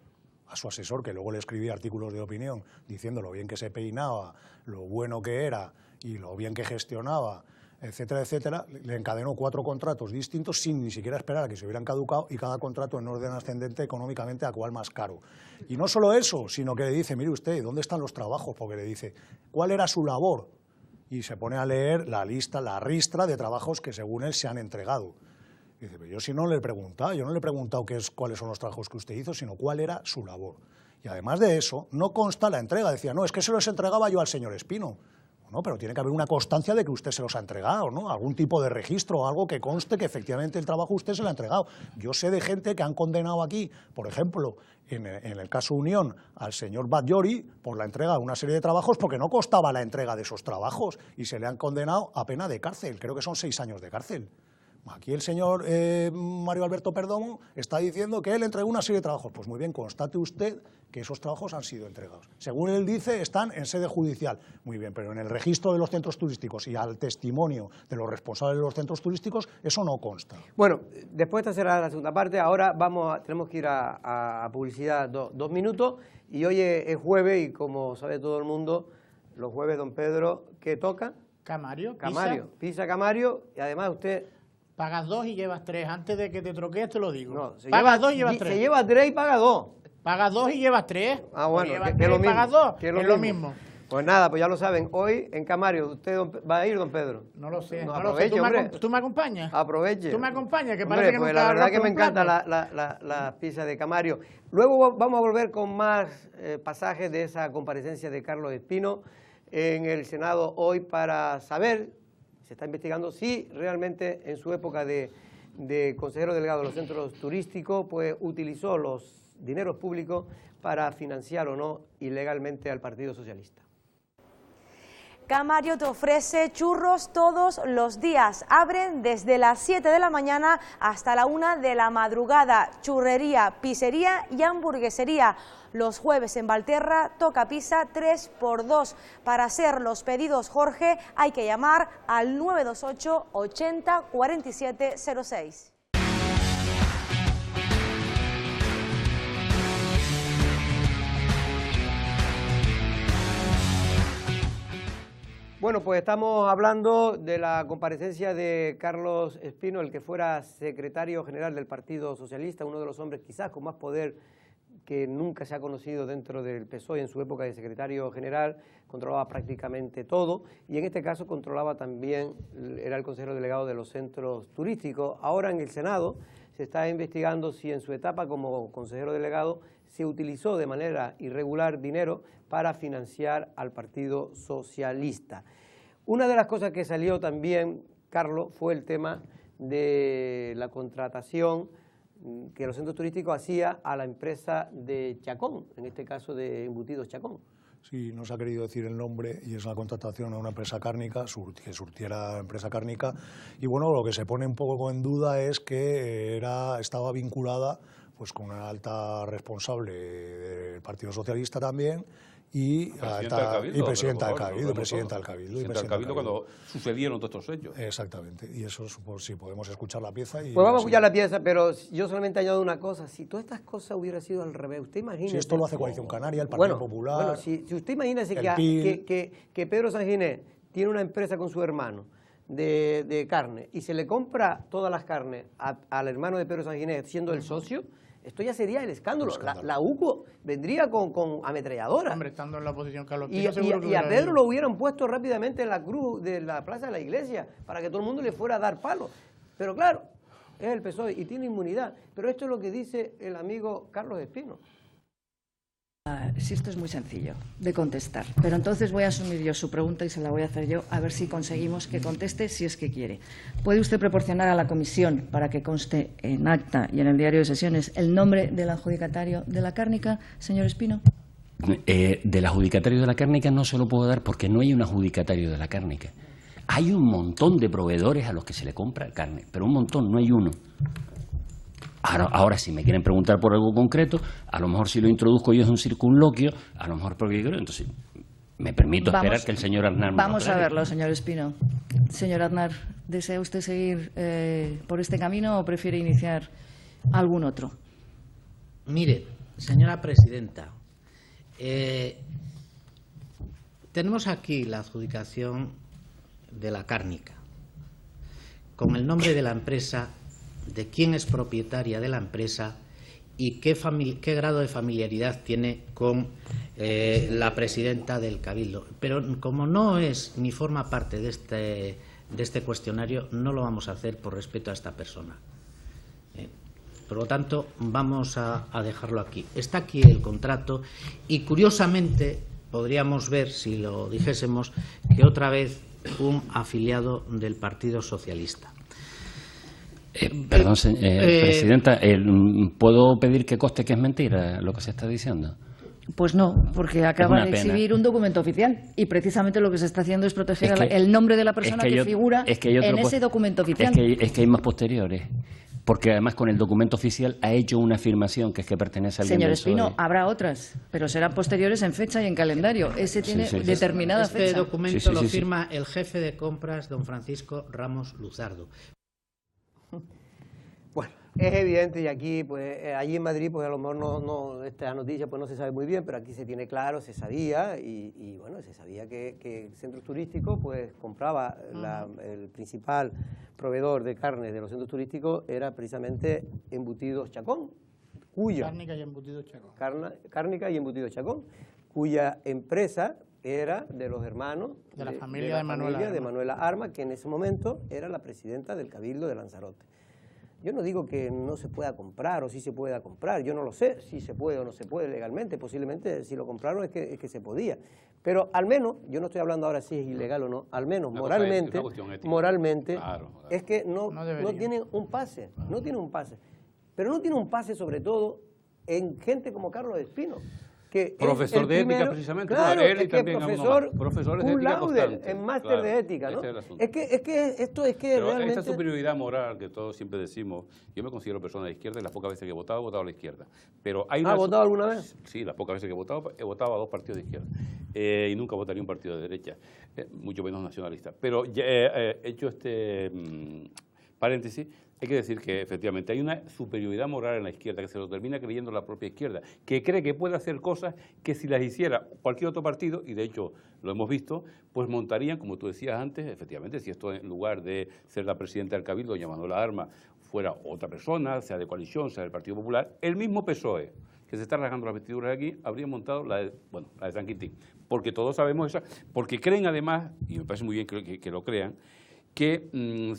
que luego le escribía artículos de opinión diciendo lo bien que se peinaba, lo bueno que era y lo bien que gestionaba, etcétera, etcétera. Le encadenó 4 contratos distintos sin ni siquiera esperar a que se hubieran caducado y cada contrato en orden ascendente económicamente a cuál más caro. Y no solo eso, sino que le dice, mire usted, ¿dónde están los trabajos? Porque le dice, ¿cuál era su labor? Y se pone a leer la ristra de trabajos que según él se han entregado. Y dice, pero yo si no le he preguntado, cuáles son los trabajos que usted hizo, sino cuál era su labor. Y además de eso, no consta la entrega. Decía, no, es que se los entregaba yo al señor Espino. No, pero tiene que haber una constancia de que usted se los ha entregado, ¿no? Algún tipo de registro o algo que conste que efectivamente el trabajo usted se lo ha entregado. Yo sé de gente que han condenado aquí, por ejemplo, en el caso Unión, al señor Batllori por la entrega de una serie de trabajos porque no costaba la entrega de esos trabajos y se le han condenado a pena de cárcel, creo que son 6 años de cárcel. Aquí el señor Mario Alberto Perdomo está diciendo que él entregó una serie de trabajos. Pues muy bien, constate usted que esos trabajos han sido entregados. Según él dice, están en sede judicial. Muy bien, pero en el registro de los centros turísticos y al testimonio de los responsables de los centros turísticos, eso no consta. Bueno, después de esta será la segunda parte. Ahora tenemos que ir a publicidad 2 minutos. Y hoy es jueves y como sabe todo el mundo, los jueves, don Pedro, ¿qué toca? Camario. Pisa Camario. Y además usted... Pagas 2 y llevas 3. Antes de que te troquees te lo digo. No, pagas 2 y llevas 3. Se lleva 3 y paga 2. Pagas 2 y llevas 3. Ah, bueno, llevas que es lo mismo. Pagas 2, es lo mismo. Pues nada, pues ya lo saben, hoy en Camario, ¿usted va a ir, don Pedro? No lo sé, No, no lo sé. ¿Tú me acompañas? Aproveche. ¿Tú me acompañas? Que Hombre, parece que pues nunca la verdad hablas que por me un encanta plato. la pizza de Camario. Luego vamos a volver con más pasajes de esa comparecencia de Carlos Espino en el Senado hoy para saber, se está investigando si realmente en su época de consejero delegado de los centros turísticos, pues utilizó los dineros públicos para financiar o no ilegalmente al Partido Socialista. Camario te ofrece churros todos los días. Abren desde las 7 de la mañana hasta la 1 de la madrugada. Churrería, pizzería y hamburguesería. Los jueves en Valterra toca pizza 3x2. Para hacer los pedidos, Jorge, hay que llamar al 928 80 47 06. Bueno, pues estamos hablando de la comparecencia de Carlos Espino, el que fuera secretario general del Partido Socialista, uno de los hombres quizás con más poder que nunca se ha conocido dentro del PSOE en su época de secretario general, controlaba prácticamente todo y en este caso controlaba también, era el consejero delegado de los centros turísticos. Ahora en el Senado se está investigando si en su etapa como consejero delegado se utilizó de manera irregular dinero para financiar al Partido Socialista. Una de las cosas que salió también, Carlos, fue el tema de la contratación que los centros turísticos hacía a la empresa de Chacón, en este caso de Embutidos Chacón. Sí, no se ha querido decir el nombre y es una contratación a una empresa cárnica, que surtiera empresa cárnica. Y bueno, lo que se pone un poco en duda es que estaba vinculada pues con una alta responsable del Partido Socialista también y presidenta del Cabildo. Cuando sucedieron todos estos hechos. Exactamente, y eso pues, sí, podemos escuchar la pieza. Pues vamos a escuchar la pieza, pero yo solamente añado una cosa, si todas estas cosas hubieran sido al revés, usted imagina... Si esto lo hace Coalición Canaria, el Partido Popular... Bueno, si usted imagina que Pedro Sanginés tiene una empresa con su hermano de carne y se le compra todas las carnes al hermano de Pedro Sanginés siendo el socio... Esto ya sería el escándalo. La UCO vendría con ametralladora. Hombre, estando en la oposición Carlos y a Pedro ido. lo hubieran puesto rápidamente en la cruz de la plaza de la iglesia para que todo el mundo le fuera a dar palo. Pero claro, es el PSOE y tiene inmunidad. Pero esto es lo que dice el amigo Carlos Espino. Sí, esto es muy sencillo de contestar, pero entonces voy a asumir yo su pregunta y se la voy a hacer yo, a ver si conseguimos que conteste si es que quiere. ¿Puede usted proporcionar a la comisión, para que conste en acta y en el diario de sesiones, el nombre del adjudicatario de la cárnica, señor Espino? Del adjudicatario de la cárnica no se lo puedo dar porque no hay un adjudicatario de la cárnica. Hay un montón de proveedores a los que se le compra carne, pero un montón, no hay uno. Ahora, si me quieren preguntar por algo concreto, a lo mejor si lo introduzco yo es un circunloquio, a lo mejor porque yo creo, entonces me permito esperar que el señor Aznar me Vamos a verlo, señor Espino. Señor Aznar, ¿desea usted seguir por este camino o prefiere iniciar algún otro? Mire, señora presidenta, tenemos aquí la adjudicación de la cárnica, con el nombre de la empresa, de quién es propietaria de la empresa y qué grado de familiaridad tiene con la presidenta del Cabildo. Pero como no es ni forma parte de este cuestionario, no lo vamos a hacer por respeto a esta persona. Por lo tanto, vamos a dejarlo aquí. Está aquí el contrato y, curiosamente, podríamos ver, si lo dijésemos, que otra vez un afiliado del Partido Socialista. Perdón, presidenta, ¿puedo pedir que conste que es mentira lo que se está diciendo? Pues no, porque acaba de exhibir un documento oficial y precisamente lo que se está haciendo es proteger el nombre de la persona que figura en ese documento oficial. Es que hay más posteriores, porque además con el documento oficial ha hecho una afirmación que es que pertenece al Señor Espino, habrá otras, pero serán posteriores en fecha y en calendario. Ese tiene determinada fecha. Este documento lo firma el jefe de compras, don Francisco Ramos Luzardo. Bueno, es evidente y aquí, pues, allí en Madrid, pues a lo mejor esta noticia pues no se sabe muy bien, pero aquí se tiene claro, se sabía y bueno, se sabía que Centros Turísticos pues compraba el principal proveedor de carne de los centros turísticos era precisamente Embutidos Chacón, Cárnica y Embutidos Chacón. Cárnica y Embutidos Chacón, cuya empresa era de los hermanos de la familia de Manuela Armas, que en ese momento era la presidenta del Cabildo de Lanzarote. Yo no digo que no se pueda comprar o sí se pueda comprar, yo no lo sé si se puede o no se puede legalmente, posiblemente si lo compraron es que se podía. Pero al menos, yo no estoy hablando ahora si es ilegal o no, al menos moralmente, claro, es que no tienen un pase, no tienen un pase. Pero no tiene un pase sobre todo en gente como Carlos Espino. Que profesor de ética, precisamente. Claro, él es que profesores de ética constante. En máster de ética, ¿no? Es que esto es que pero realmente... esta superioridad moral que todos siempre decimos, yo me considero persona de izquierda y las pocas veces que he votado a la izquierda. Pero hay ¿Has votado alguna vez? Sí, las pocas veces que he votado a 2 partidos de izquierda. Y nunca votaría un partido de derecha, mucho menos nacionalista. Pero hecho este paréntesis, hay que decir que efectivamente hay una superioridad moral en la izquierda que se lo termina creyendo la propia izquierda, que cree que puede hacer cosas que si las hiciera cualquier otro partido, y de hecho lo hemos visto, pues montarían, como tú decías antes, efectivamente, si esto en lugar de ser la presidenta del Cabildo, doña Manuela Armas, fuera otra persona, sea de coalición, sea del Partido Popular, el mismo PSOE, que se está rasgando las vestiduras aquí, habría montado la de San Quintín. Porque todos sabemos eso, porque creen además, y me parece muy bien que lo crean, que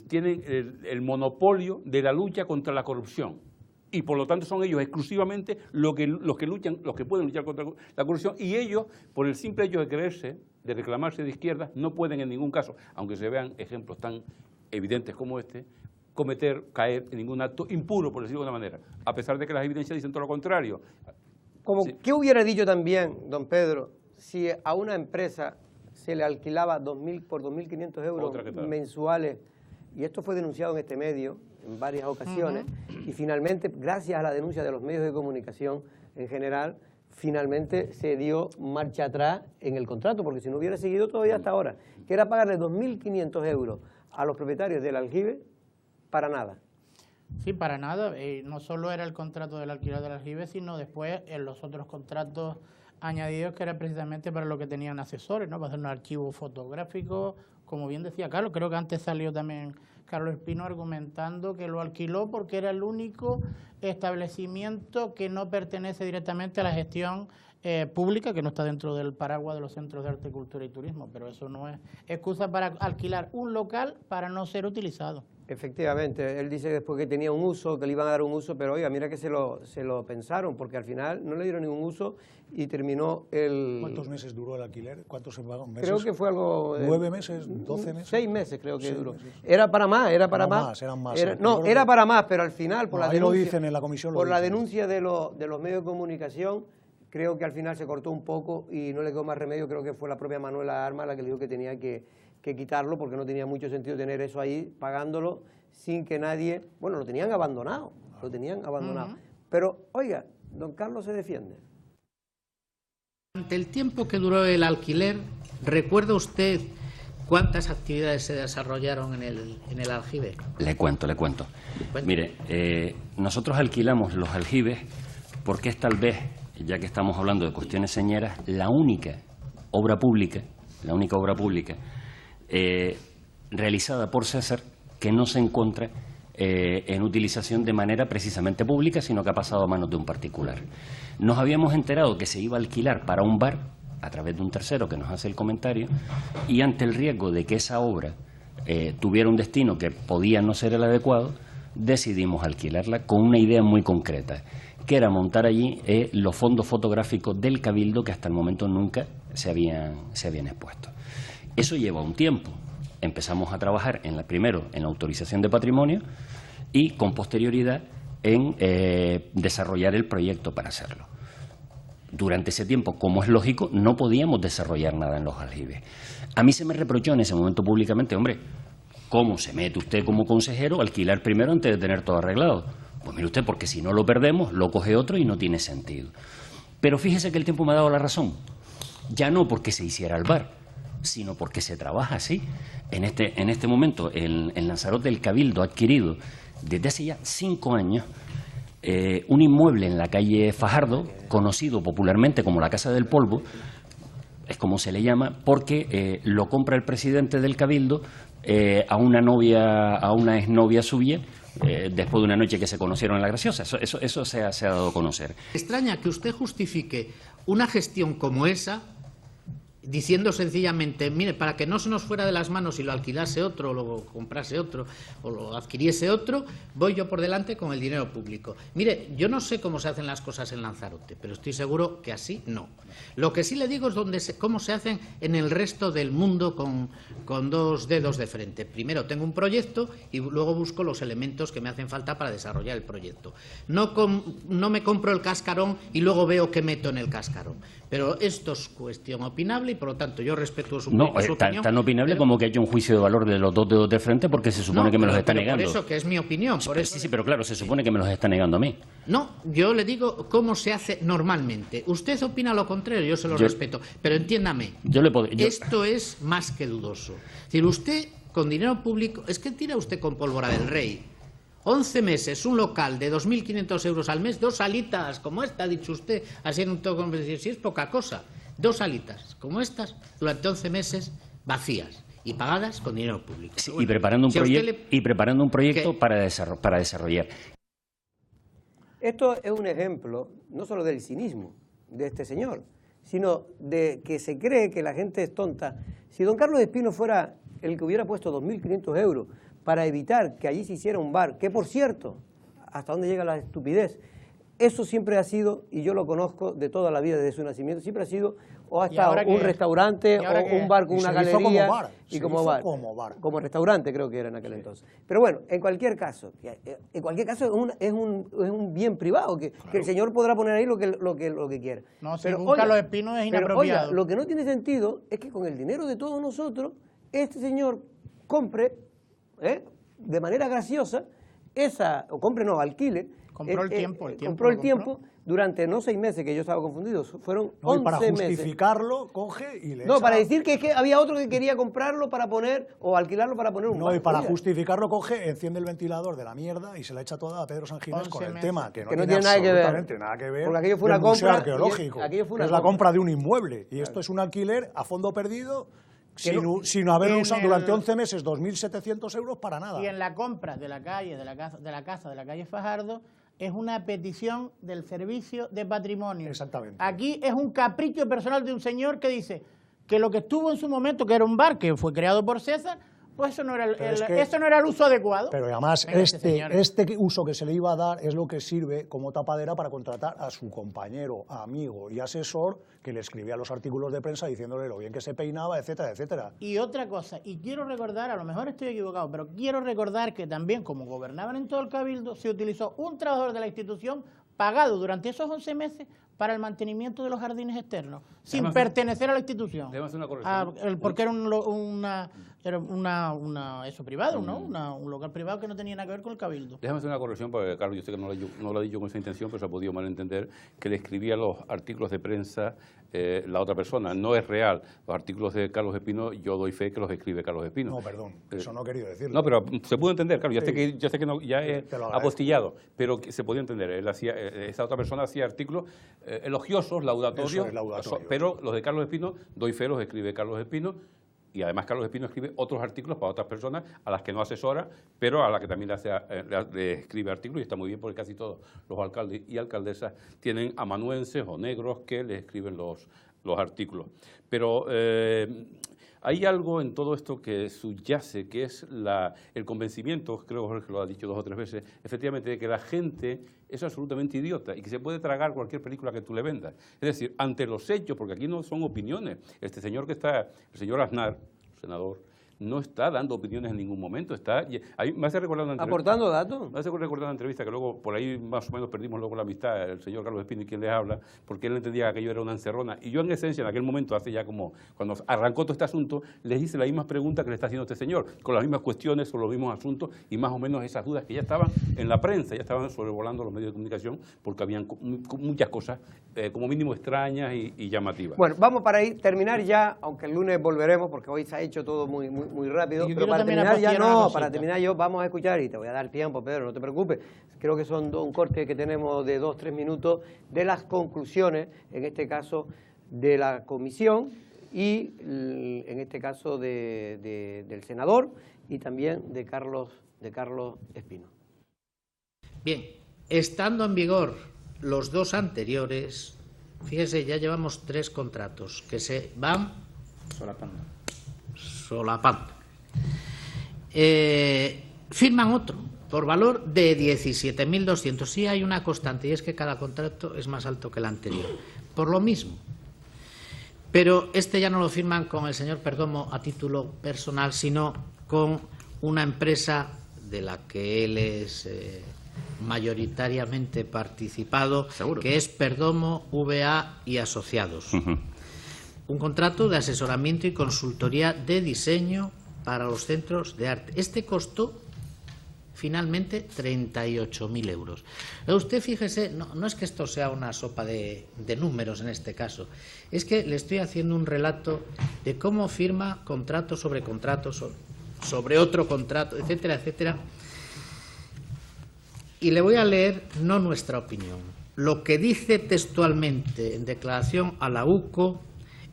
tienen el monopolio de la lucha contra la corrupción y por lo tanto son ellos exclusivamente los que pueden luchar contra la corrupción, y ellos, por el simple hecho de creerse, de reclamarse de izquierda, no pueden en ningún caso, aunque se vean ejemplos tan evidentes como este, caer en ningún acto impuro, por decirlo de alguna manera, a pesar de que las evidencias dicen todo lo contrario. Sí. ¿Qué hubiera dicho también, don Pedro, si a una empresa se le alquilaba por 2.500 euros mensuales, y esto fue denunciado en este medio en varias ocasiones, y finalmente, gracias a la denuncia de los medios de comunicación en general, finalmente se dio marcha atrás en el contrato, porque si no hubiera seguido todavía hasta ahora, que era pagarle 2.500 euros a los propietarios del aljibe para nada. Sí, para nada. No solo era el contrato del alquiler del aljibe, sino después en los otros contratos añadidos que era precisamente para lo que tenían asesores, ¿no? Para hacer un archivo fotográfico, como bien decía Carlos. Creo que antes salió también Carlos Espino argumentando que lo alquiló porque era el único establecimiento que no pertenece directamente a la gestión pública, que no está dentro del paraguas de los centros de arte, cultura y turismo, pero eso no es excusa para alquilar un local para no ser utilizado. Efectivamente, él dice después que tenía un uso, que le iban a dar un uso, pero oiga, mira que se lo pensaron, porque al final no le dieron ningún uso y terminó el... ¿Cuántos meses duró el alquiler? ¿Cuántos meses? Creo que fue algo... 9 meses, 12 meses. 6 meses creo que duró. Era para más, era para más. Eran más. No, era para más, pero al final, por la denuncia, lo dicen en la comisión, por la denuncia de los medios de comunicación, creo que al final se cortó un poco y no le quedó más remedio. Creo que fue la propia Manuela Armas la que le dijo que tenía que quitarlo, porque no tenía mucho sentido tener eso ahí, pagándolo, sin que nadie... Bueno, lo tenían abandonado, Pero, oiga, don Carlos se defiende. Durante el tiempo que duró el alquiler, ¿recuerda usted cuántas actividades se desarrollaron en el aljibe? Le cuento. Mire, nosotros alquilamos los aljibes porque es tal vez, ya que estamos hablando de cuestiones señeras, la única obra pública realizada por César que no se encuentra en utilización de manera precisamente pública, sino que ha pasado a manos de un particular. Nos habíamos enterado que se iba a alquilar para un bar a través de un tercero que nos hace el comentario, y ante el riesgo de que esa obra tuviera un destino que podía no ser el adecuado, decidimos alquilarla con una idea muy concreta, que era montar allí los fondos fotográficos del Cabildo, que hasta el momento nunca se habían expuesto. Eso lleva un tiempo. Empezamos a trabajar primero en la autorización de patrimonio y con posterioridad en desarrollar el proyecto para hacerlo. Durante ese tiempo, como es lógico, no podíamos desarrollar nada en los aljibes. A mí se me reprochó en ese momento públicamente, hombre, ¿cómo se mete usted como consejero a alquilar primero antes de tener todo arreglado? Pues mire usted, porque si no lo perdemos, lo coge otro y no tiene sentido. Pero fíjese que el tiempo me ha dado la razón. Ya no porque se hiciera el bar, sino porque se trabaja así. En este momento, en Lanzarote, el Cabildo ha adquirido desde hace ya 5 años un inmueble en la calle Fajardo, conocido popularmente como la Casa del Polvo, es como se le llama, porque lo compra el presidente del Cabildo a una exnovia suya, después de una noche que se conocieron en La Graciosa. Eso se ha dado a conocer. Extraña que usted justifique una gestión como esa diciendo sencillamente, mire, para que no se nos fuera de las manos y lo alquilase otro, o lo comprase otro, o lo adquiriese otro, voy yo por delante con el dinero público. Mire, yo no sé cómo se hacen las cosas en Lanzarote, pero estoy seguro que así no. Lo que sí le digo es cómo se hacen en el resto del mundo con dos dedos de frente. Primero tengo un proyecto y luego busco los elementos que me hacen falta para desarrollar el proyecto. No me compro el cascarón y luego veo qué meto en el cascarón. Pero esto es cuestión opinable y, por lo tanto, yo respeto su opinión. Tan opinable como que haya un juicio de valor de los dos dedos de frente porque se supone que me los está negando. Por eso, que es mi opinión. Sí, pero claro, se supone que me los está negando a mí. No, yo le digo cómo se hace normalmente. Usted opina lo contrario, yo se lo respeto. Pero entiéndame, esto es más que dudoso. Es decir, usted, con dinero público, es que tira usted con pólvora del rey. 11 meses, un local de 2.500 euros al mes, 2 salitas, como esta, ha dicho usted, así en un toque, si es poca cosa, 2 salitas, como estas, durante 11 meses, vacías y pagadas con dinero público. Sí, bueno, y preparando un proyecto para desarrollar. Esto es un ejemplo, no solo del cinismo de este señor, sino de que se cree que la gente es tonta. Si don Carlos Espino fuera el que hubiera puesto 2.500 euros para evitar que allí se hiciera un bar, que por cierto, hasta dónde llega la estupidez, eso siempre ha sido, y yo lo conozco de toda la vida desde su nacimiento, siempre ha sido o ha estado un restaurante o un bar con una galería y como bar, como restaurante creo que era en aquel entonces. Pero bueno, en cualquier caso es un bien privado que el señor podrá poner ahí lo que quiera. No, según Carlos Espino es inapropiado. Oiga, lo que no tiene sentido es que con el dinero de todos nosotros este señor compre de manera graciosa alquile. Compró el tiempo durante no 6 meses, que yo estaba confundido, fueron 11 meses. Para justificarlo, coge y le echa... para decir que había otro que quería comprarlo para poner, o alquilarlo para poner un bar. No, y para justificarlo, coge, enciende el ventilador de la mierda y se la echa toda a Pedro Sanginés con el tema, que no tiene absolutamente nada que ver. Porque aquello fue una compra arqueológico, es la compra de un inmueble, y esto es un alquiler a fondo perdido, sin haber usado durante 11 meses 2.700 euros para nada. Y en la compra de la calle, de la casa de la calle Fajardo, es una petición del Servicio de Patrimonio. Exactamente. Aquí es un capricho personal de un señor que dice que lo que estuvo en su momento, que era un bar que fue creado por César, pues eso no era el uso adecuado. Pero además este uso que se le iba a dar es lo que sirve como tapadera para contratar a su compañero, amigo y asesor que le escribía los artículos de prensa diciéndole lo bien que se peinaba, etcétera, etcétera. Y otra cosa, y quiero recordar, a lo mejor estoy equivocado, pero quiero recordar que también, como gobernaban en todo el Cabildo, se utilizó un trabajador de la institución pagado durante esos 11 meses para el mantenimiento de los jardines externos, sin pertenecer a la institución. Déjame hacer una corrección. Porque era eso privado, ¿no? Un local privado que no tenía nada que ver con el Cabildo. Déjame hacer una corrección, porque Carlos, yo sé que no lo ha dicho con esa intención, pero se ha podido malentender, que le escribía los artículos de prensa la otra persona. No es real. Los artículos de Carlos Espino, yo doy fe que los escribe Carlos Espino. No, perdón, eso no he querido decirlo. No, pero se pudo entender, Carlos. Yo sé que no, ya he apostillado, pero se podía entender. Esa otra persona hacía artículos elogiosos, laudatorios, pero los de Carlos Espino, doy fe, los escribe Carlos Espino. Y además Carlos Espino escribe otros artículos para otras personas a las que no asesora, pero a las que también le escribe artículos, y está muy bien porque casi todos los alcaldes y alcaldesas tienen amanuenses o negros que le escriben los artículos. Pero hay algo en todo esto que subyace, que es el convencimiento, creo que Jorge lo ha dicho 2 o 3 veces, efectivamente, de que la gente es absolutamente idiota y que se puede tragar cualquier película que tú le vendas. Es decir, ante los hechos, porque aquí no son opiniones. El señor Aznar, senador, no está dando opiniones en ningún momento, me hace recordar una entrevista. ¿Aportando datos? Me hace recordar una entrevista que luego, por ahí más o menos perdimos luego la amistad, el señor Carlos Espino y quien les habla, porque él entendía que aquello era una encerrona. Y yo en esencia, en aquel momento, hace ya como, cuando arrancó todo este asunto, les hice las mismas preguntas que le está haciendo este señor, con las mismas cuestiones, sobre los mismos asuntos, y más o menos esas dudas que ya estaban en la prensa, ya estaban sobrevolando los medios de comunicación, porque habían muchas cosas, como mínimo extrañas y llamativas. Bueno, vamos para terminar ya, aunque el lunes volveremos, porque hoy se ha hecho todo muy rápido, pero para terminar vamos a escuchar, y te voy a dar tiempo, Pedro, no te preocupes, creo que son un corte que tenemos de 2-3 minutos de las conclusiones, en este caso de la comisión y en este caso del senador y también de Carlos Espino. Bien, estando en vigor los 2 anteriores, fíjese, ya llevamos 3 contratos que se van Solapando. Firman otro por valor de 17.200. Sí hay una constante, y es que cada contrato es más alto que el anterior. Por lo mismo. Pero este ya no lo firman con el señor Perdomo a título personal, sino con una empresa de la que él es mayoritariamente participado, ¿seguro? Que es Perdomo V.A. y Asociados. Un contrato de asesoramiento y consultoría de diseño para los centros de arte. Este costó finalmente 38.000 euros. Usted fíjese, no es que esto sea una sopa de números en este caso, es que le estoy haciendo un relato de cómo firma contrato sobre otro contrato, etcétera, etcétera. Y le voy a leer no nuestra opinión, lo que dice textualmente en declaración a la UCO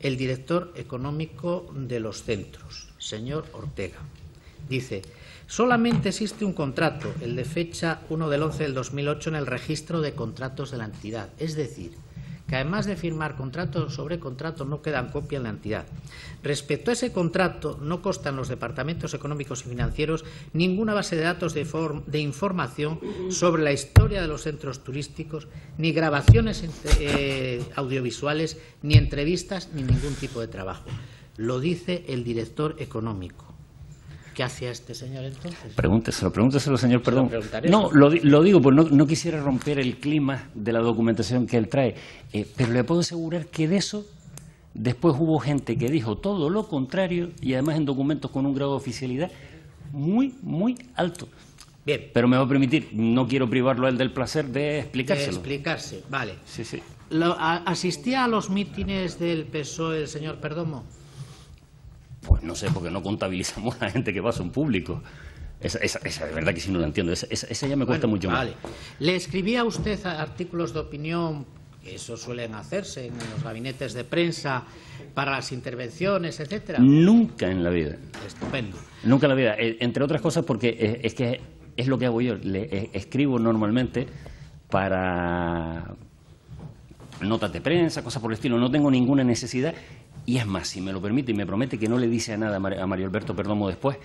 el director económico de los centros, señor Ortega. Dice: solamente existe un contrato, el de fecha 1/11/2008, en el registro de contratos de la entidad. Es decir, que además de firmar contrato sobre contrato, no quedan copia en la entidad. Respecto a ese contrato, no consta en los departamentos económicos y financieros ninguna base de datos de información sobre la historia de los centros turísticos, ni grabaciones audiovisuales, ni entrevistas, ni ningún tipo de trabajo. Lo dice el director económico. ¿Qué hacía este señor entonces? Pregúnteselo, señor, perdón. No, lo digo porque no quisiera romper el clima de la documentación que él trae, pero le puedo asegurar que de eso después hubo gente que dijo todo lo contrario, y además en documentos con un grado de oficialidad muy, muy alto. Bien. Pero me va a permitir, no quiero privarlo a él del placer de explicárselo. De explicarse, vale. Sí, sí. ¿Asistía a los mítines del PSOE el señor Perdomo? Pues no sé, porque no contabilizamos a la gente que pasa en público. Esa de verdad que sí no lo entiendo. Esa ya me cuesta mucho más. Vale. ¿Le escribía usted artículos de opinión, que eso suelen hacerse en los gabinetes de prensa, para las intervenciones, etcétera? Nunca en la vida. Estupendo. Nunca en la vida. Entre otras cosas porque es que es lo que hago yo. Le escribo normalmente para notas de prensa, cosas por el estilo. No tengo ninguna necesidad. Y es más, si me lo permite y me promete que no le dice nada a Mario Alberto Perdomo después,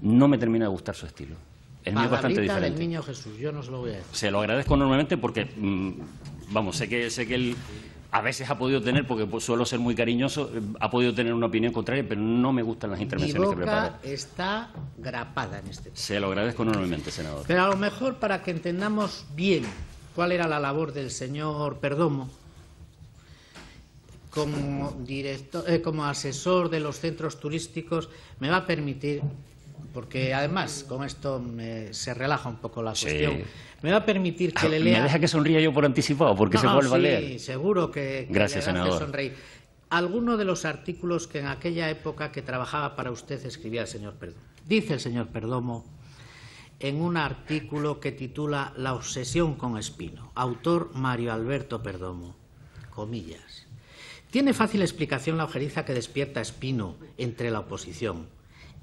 no me termina de gustar su estilo. El mío es bastante diferente. Del Niño Jesús, yo no se lo voy a decir. Se lo agradezco enormemente porque, vamos, sé que él a veces ha podido tener, porque suelo ser muy cariñoso, ha podido tener una opinión contraria, pero no me gustan las intervenciones que prepara. Mi boca está grapada en este tema. Se lo agradezco enormemente, senador. Pero a lo mejor, para que entendamos bien cuál era la labor del señor Perdomo, como asesor de los centros turísticos, me va a permitir, porque además con esto se relaja un poco la cuestión, me va a permitir que le lea... ¿Me deja que sonría yo por anticipado, porque se vuelva a leer? Sí, seguro que gracias, le senador. Sonreír. Alguno de los artículos que en aquella época que trabajaba para usted escribía el señor Perdomo. Dice el señor Perdomo en un artículo que titula La obsesión con Espino, autor Mario Alberto Perdomo, comillas: tiene fácil explicación la ojeriza que despierta Espino entre la oposición.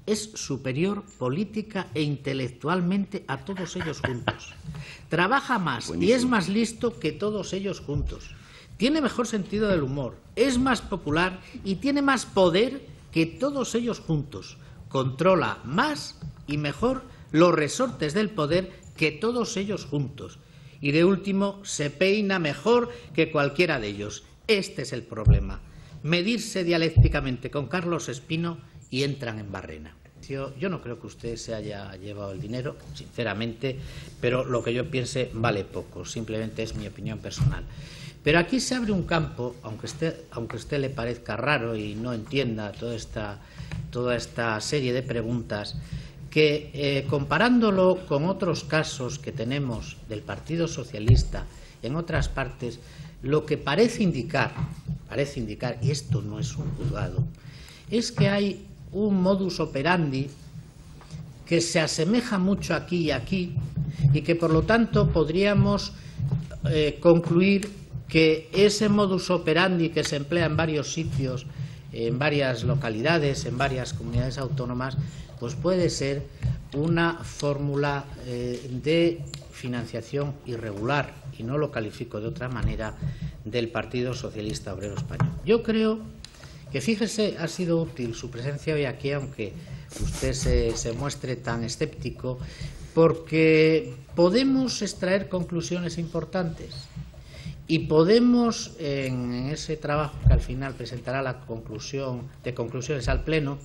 Es superior política e intelectualmente a todos ellos juntos. Trabaja más y es más listo que todos ellos juntos. Tiene mejor sentido del humor, es más popular y tiene más poder que todos ellos juntos. Controla más y mejor los resortes del poder que todos ellos juntos. Y de último, se peina mejor que cualquiera de ellos. Este es el problema. Medirse dialécticamente con Carlos Espino y entran en barrena. Yo no creo que usted se haya llevado el dinero, sinceramente, pero lo que yo piense vale poco. Simplemente es mi opinión personal. Pero aquí se abre un campo, aunque a usted le parezca raro y no entienda toda esta serie de preguntas, que comparándolo con otros casos que tenemos del Partido Socialista en otras partes, lo que parece indicar, y esto no es un juzgado, es que hay un modus operandi que se asemeja mucho aquí y aquí, y que por lo tanto podríamos concluir que ese modus operandi que se emplea en varios sitios, en varias localidades, en varias comunidades autónomas, pues puede ser una fórmula de financiación irregular, y no lo califico de otra manera, del Partido Socialista Obrero Español. Yo creo que fíjese, ha sido útil su presencia hoy aquí, aunque usted se muestre tan escéptico, porque podemos extraer conclusiones importantes y podemos, en ese trabajo que al final presentará la conclusión de conclusiones al Pleno,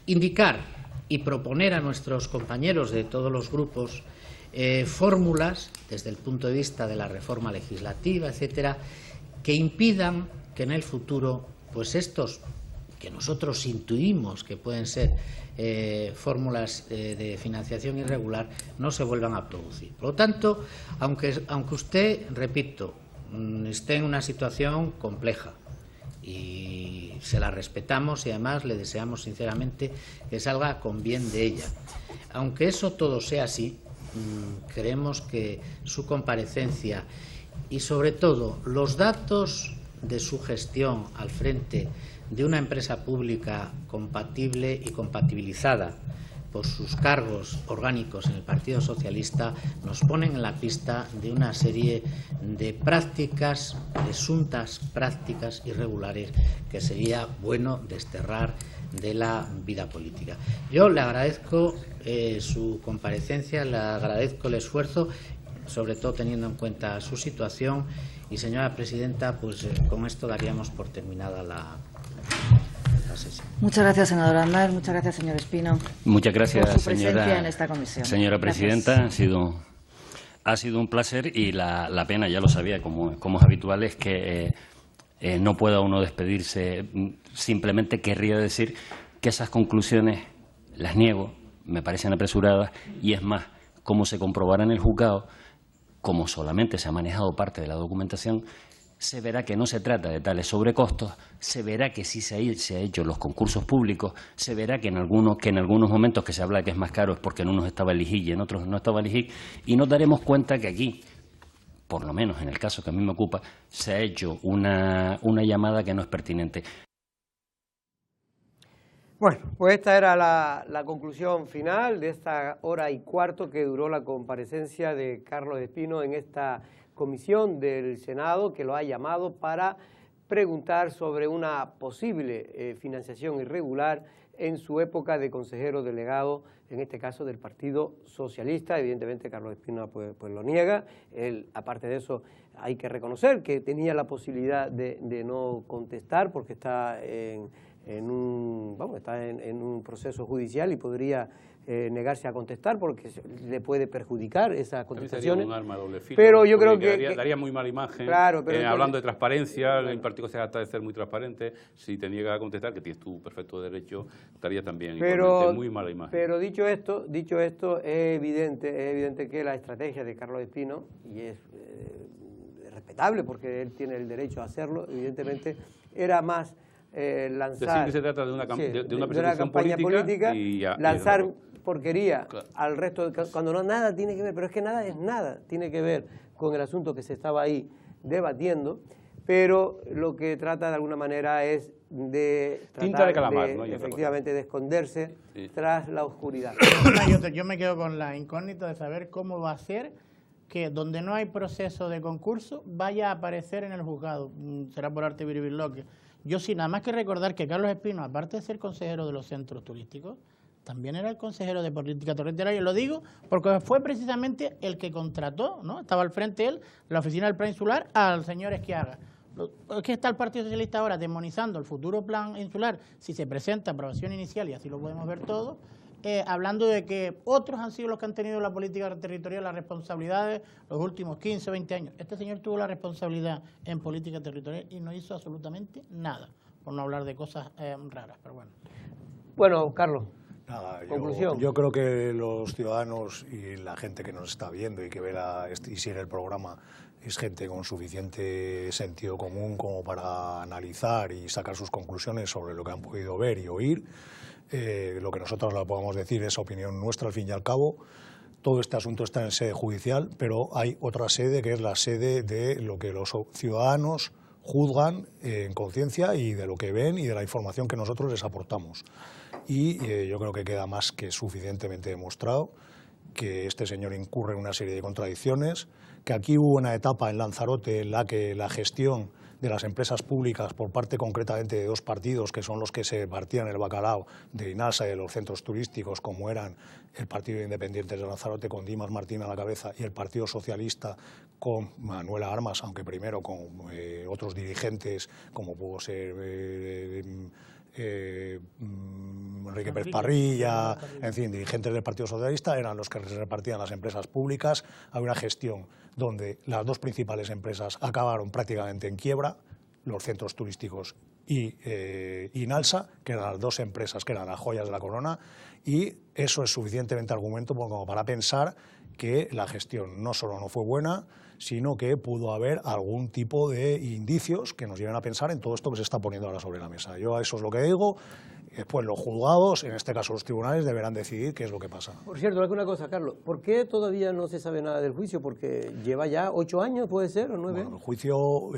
indicar y proponer a nuestros compañeros de todos los grupos fórmulas, desde el punto de vista de la reforma legislativa, etcétera, que impidan que en el futuro, pues estos que nosotros intuimos que pueden ser fórmulas de financiación irregular, no se vuelvan a producir. Por lo tanto, aunque usted, repito, esté en una situación compleja, y se la respetamos y además le deseamos sinceramente que salga con bien de ella, aunque eso todo sea así, creemos que su comparecencia y sobre todo los datos de su gestión al frente de una empresa pública compatible y compatibilizada por sus cargos orgánicos en el Partido Socialista nos ponen en la pista de una serie de prácticas, presuntas prácticas irregulares que sería bueno desterrar de la vida política. Yo le agradezco su comparecencia, le agradezco el esfuerzo, sobre todo teniendo en cuenta su situación, y señora presidenta, pues con esto daríamos por terminada la sesión. Muchas gracias, senador Aznar. Muchas gracias, señor Espino. Muchas gracias, por su presencia señora, en esta comisión. Señora presidenta, Gracias. ha sido un placer, y la pena, ya lo sabía, como es habitual, es que no pueda uno despedirse. Simplemente querría decir que esas conclusiones las niego, me parecen apresuradas, y es más, como se comprobará en el juzgado, como solamente se ha manejado parte de la documentación, se verá que no se trata de tales sobrecostos, se verá que sí se ha hecho los concursos públicos, se verá que en algunos momentos que se habla de que es más caro es porque en unos estaba el IGIC y en otros no estaba el IGIC, y nos daremos cuenta que aquí, por lo menos en el caso que a mí me ocupa, se ha hecho una llamada que no es pertinente. Bueno, pues esta era la conclusión final de esta hora y cuarto que duró la comparecencia de Carlos Espino en esta comisión del Senado, que lo ha llamado para preguntar sobre una posible financiación irregular en su época de consejero delegado, en este caso del Partido Socialista. Evidentemente Carlos Espino pues lo niega. Él, aparte de eso, hay que reconocer que tenía la posibilidad de no contestar porque está en un proceso judicial y podría negarse a contestar porque le puede perjudicar esas contestaciones. Un arma de doble filo, pero yo creo que daría muy mala imagen. Claro, pero hablando de transparencia, el partido se trata de ser muy transparente. Si te niega a contestar, que tienes tu perfecto derecho, estaría también muy mala imagen. Pero dicho esto, es evidente que la estrategia de Carlos Espino, y es respetable porque él tiene el derecho a hacerlo, evidentemente era más lanzar, decir que se trata de una campaña política y ya, lanzar porquería claro, al resto, cuando no nada tiene que ver, pero es que nada es nada, tiene que ver con el asunto que se estaba ahí debatiendo, pero lo que trata de alguna manera es de tinta de calamar, ¿no? Efectivamente, de esconderse tras la oscuridad. Yo me quedo con la incógnita de saber cómo va a ser que donde no hay proceso de concurso vaya a aparecer en el juzgado. Será por arte biribirloque. Yo sí, nada más que recordar que Carlos Espino, aparte de ser consejero de los centros turísticos, también era el consejero de política territorial. Y lo digo porque fue precisamente el que contrató, ¿no? Estaba al frente él, la oficina del plan insular, al señor Esquiaga. Es que está el Partido Socialista ahora demonizando el futuro plan insular si se presenta aprobación inicial, y así lo podemos ver todos, hablando de que otros han sido los que han tenido la política territorial, las responsabilidades los últimos 15 o 20 años. Este señor tuvo la responsabilidad en política territorial y no hizo absolutamente nada, por no hablar de cosas raras, pero bueno. Bueno, Carlos, nada, conclusión. Yo creo que los ciudadanos y la gente que nos está viendo y que ve y sigue el programa es gente con suficiente sentido común como para analizar y sacar sus conclusiones sobre lo que han podido ver y oír. Lo que nosotros le podemos decir es opinión nuestra, al fin y al cabo. Todo este asunto está en sede judicial, pero hay otra sede que es la sede de lo que los ciudadanos juzgan en conciencia y de lo que ven y de la información que nosotros les aportamos. Y yo creo que queda más que suficientemente demostrado que este señor incurre en una serie de contradicciones, que aquí hubo una etapa en Lanzarote en la que la gestión de las empresas públicas por parte concretamente de dos partidos que son los que se partían el bacalao de Inalsa y de los centros turísticos, como eran el Partido de Independientes de Lanzarote con Dimas Martín a la cabeza y el Partido Socialista con Manuela Armas, aunque primero con otros dirigentes como pudo ser Enrique Pérez Parrilla, en fin, dirigentes del Partido Socialista, eran los que repartían las empresas públicas. Había una gestión donde las dos principales empresas acabaron prácticamente en quiebra, los centros turísticos y Inalsa, que eran las dos empresas que eran las joyas de la corona, y eso es suficientemente argumento como para pensar que la gestión no solo no fue buena, sino que pudo haber algún tipo de indicios que nos lleven a pensar en todo esto que se está poniendo ahora sobre la mesa. Yo eso es lo que digo. Después los juzgados, en este caso los tribunales, deberán decidir qué es lo que pasa. Por cierto, alguna cosa, Carlos, ¿por qué todavía no se sabe nada del juicio? Porque lleva ya 8 años, puede ser, o 9. Bueno, el juicio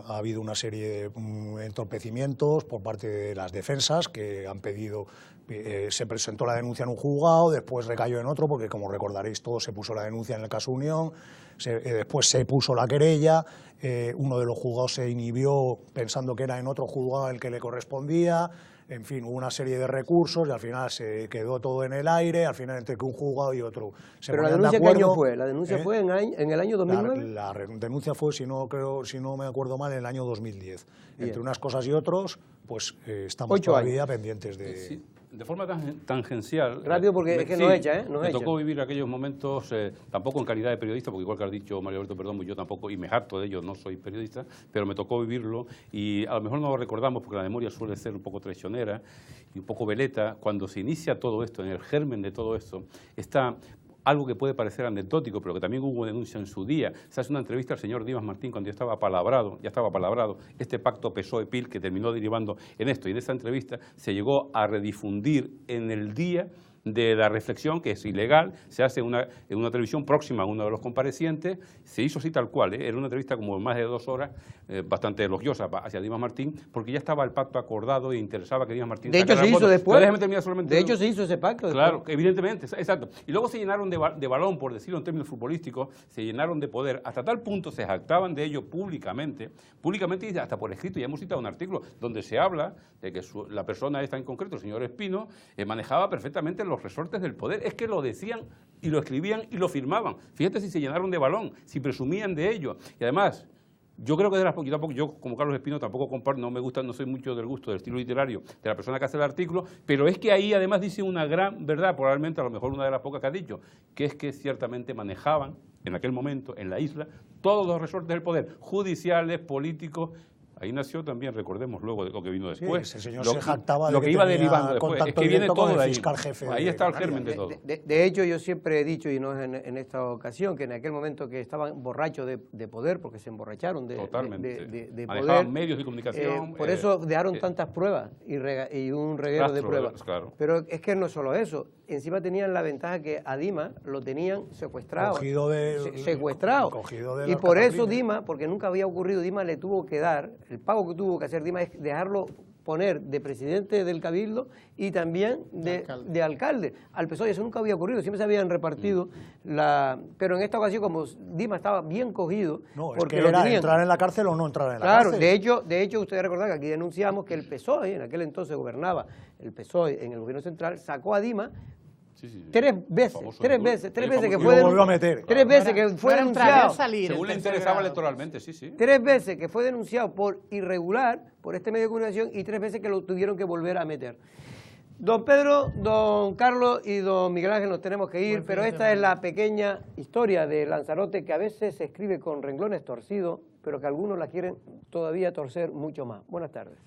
ha habido una serie de entorpecimientos por parte de las defensas que han pedido, se presentó la denuncia en un juzgado, después recayó en otro, porque como recordaréis todos se puso la denuncia en el caso Unión, después se puso la querella, uno de los juzgados se inhibió pensando que era en otro juzgado el que le correspondía. En fin, hubo una serie de recursos y al final se quedó todo en el aire, al final entre que un juzgado y otro se ¿Pero la ponían de denuncia qué acuerdo. año fue? ¿La denuncia fue en el año 2009? La denuncia fue, si no me acuerdo mal, en el año 2010. Bien. Entre unas cosas y otros, pues estamos 8 todavía años. pendientes de... Sí. De forma tangencial... Rápido, porque es que nos echa, ¿eh? Me tocó vivir aquellos momentos, tampoco en calidad de periodista, porque igual que has dicho Mario Alberto Perdomo, yo tampoco, y me harto de ello, no soy periodista, pero me tocó vivirlo y a lo mejor no lo recordamos porque la memoria suele ser un poco traicionera y un poco veleta. Cuando se inicia todo esto, en el germen de todo esto, está algo que puede parecer anecdótico, pero que también hubo denuncia en su día. Se hace una entrevista al señor Dimas Martín cuando ya estaba palabrado este pacto PSOE-PIL que terminó derivando en esto. Y en esa entrevista se llegó a redifundir en el día de la reflexión, que es ilegal, se hace en una televisión próxima a uno de los comparecientes, se hizo así tal cual, era una entrevista como más de 2 horas, bastante elogiosa hacia Dimas Martín, porque ya estaba el pacto acordado y interesaba que Dimas Martín... De hecho se hizo después, déjame terminar solamente. De hecho se hizo ese pacto después. Claro, evidentemente, exacto. Y luego se llenaron de balón, por decirlo en términos futbolísticos, se llenaron de poder, hasta tal punto se jactaban de ello públicamente y hasta por escrito. Ya hemos citado un artículo donde se habla de que la persona esta en concreto, el señor Espino, manejaba perfectamente los resortes del poder. Es que lo decían y lo escribían y lo firmaban. Fíjate si se llenaron de balón, si presumían de ello. Y además, yo creo que yo como Carlos Espino tampoco comparto, no me gusta, no soy mucho del gusto del estilo literario de la persona que hace el artículo, pero es que ahí además dice una gran verdad, probablemente a lo mejor una de las pocas que ha dicho, que es que ciertamente manejaban en aquel momento en la isla todos los resortes del poder, judiciales, políticos. Ahí nació también, recordemos luego de lo que vino después. Sí, ese señor se jactaba de lo que iba tenía derivando después. Es que viene todo de ahí. Ahí está el germen de todo. De hecho, yo siempre he dicho, y no es en esta ocasión, que en aquel momento que estaban borrachos de poder, porque se emborracharon de poder, medios de comunicación. Por eso dejaron tantas pruebas y un reguero de pruebas. Claro. Pero es que no solo eso. Encima tenían la ventaja que a Dimas lo tenían secuestrado. Secuestrado. Y por eso Dimas, porque nunca había ocurrido, Dimas le tuvo que dar, el pago que tuvo que hacer Dimas es dejarlo poner de presidente del Cabildo y también de alcalde al PSOE. Eso nunca había ocurrido, siempre se habían repartido pero en esta ocasión, como Dimas estaba bien cogido, no, porque es que era entrar en la cárcel o no entrar en la cárcel. Claro, de hecho ustedes recordarán que aquí denunciamos que el PSOE, en aquel entonces gobernaba el PSOE en el gobierno central, sacó a Dimas. Sí. Tres veces que fue denunciado. Según le interesaba electoralmente, sí. 3 veces que fue denunciado por irregular por este medio de comunicación y 3 veces que lo tuvieron que volver a meter. Don Pedro, don Carlos y don Miguel Ángel, nos tenemos que ir, pero esta es la pequeña historia de Lanzarote que a veces se escribe con renglones torcidos, pero que algunos la quieren todavía torcer mucho más. Buenas tardes.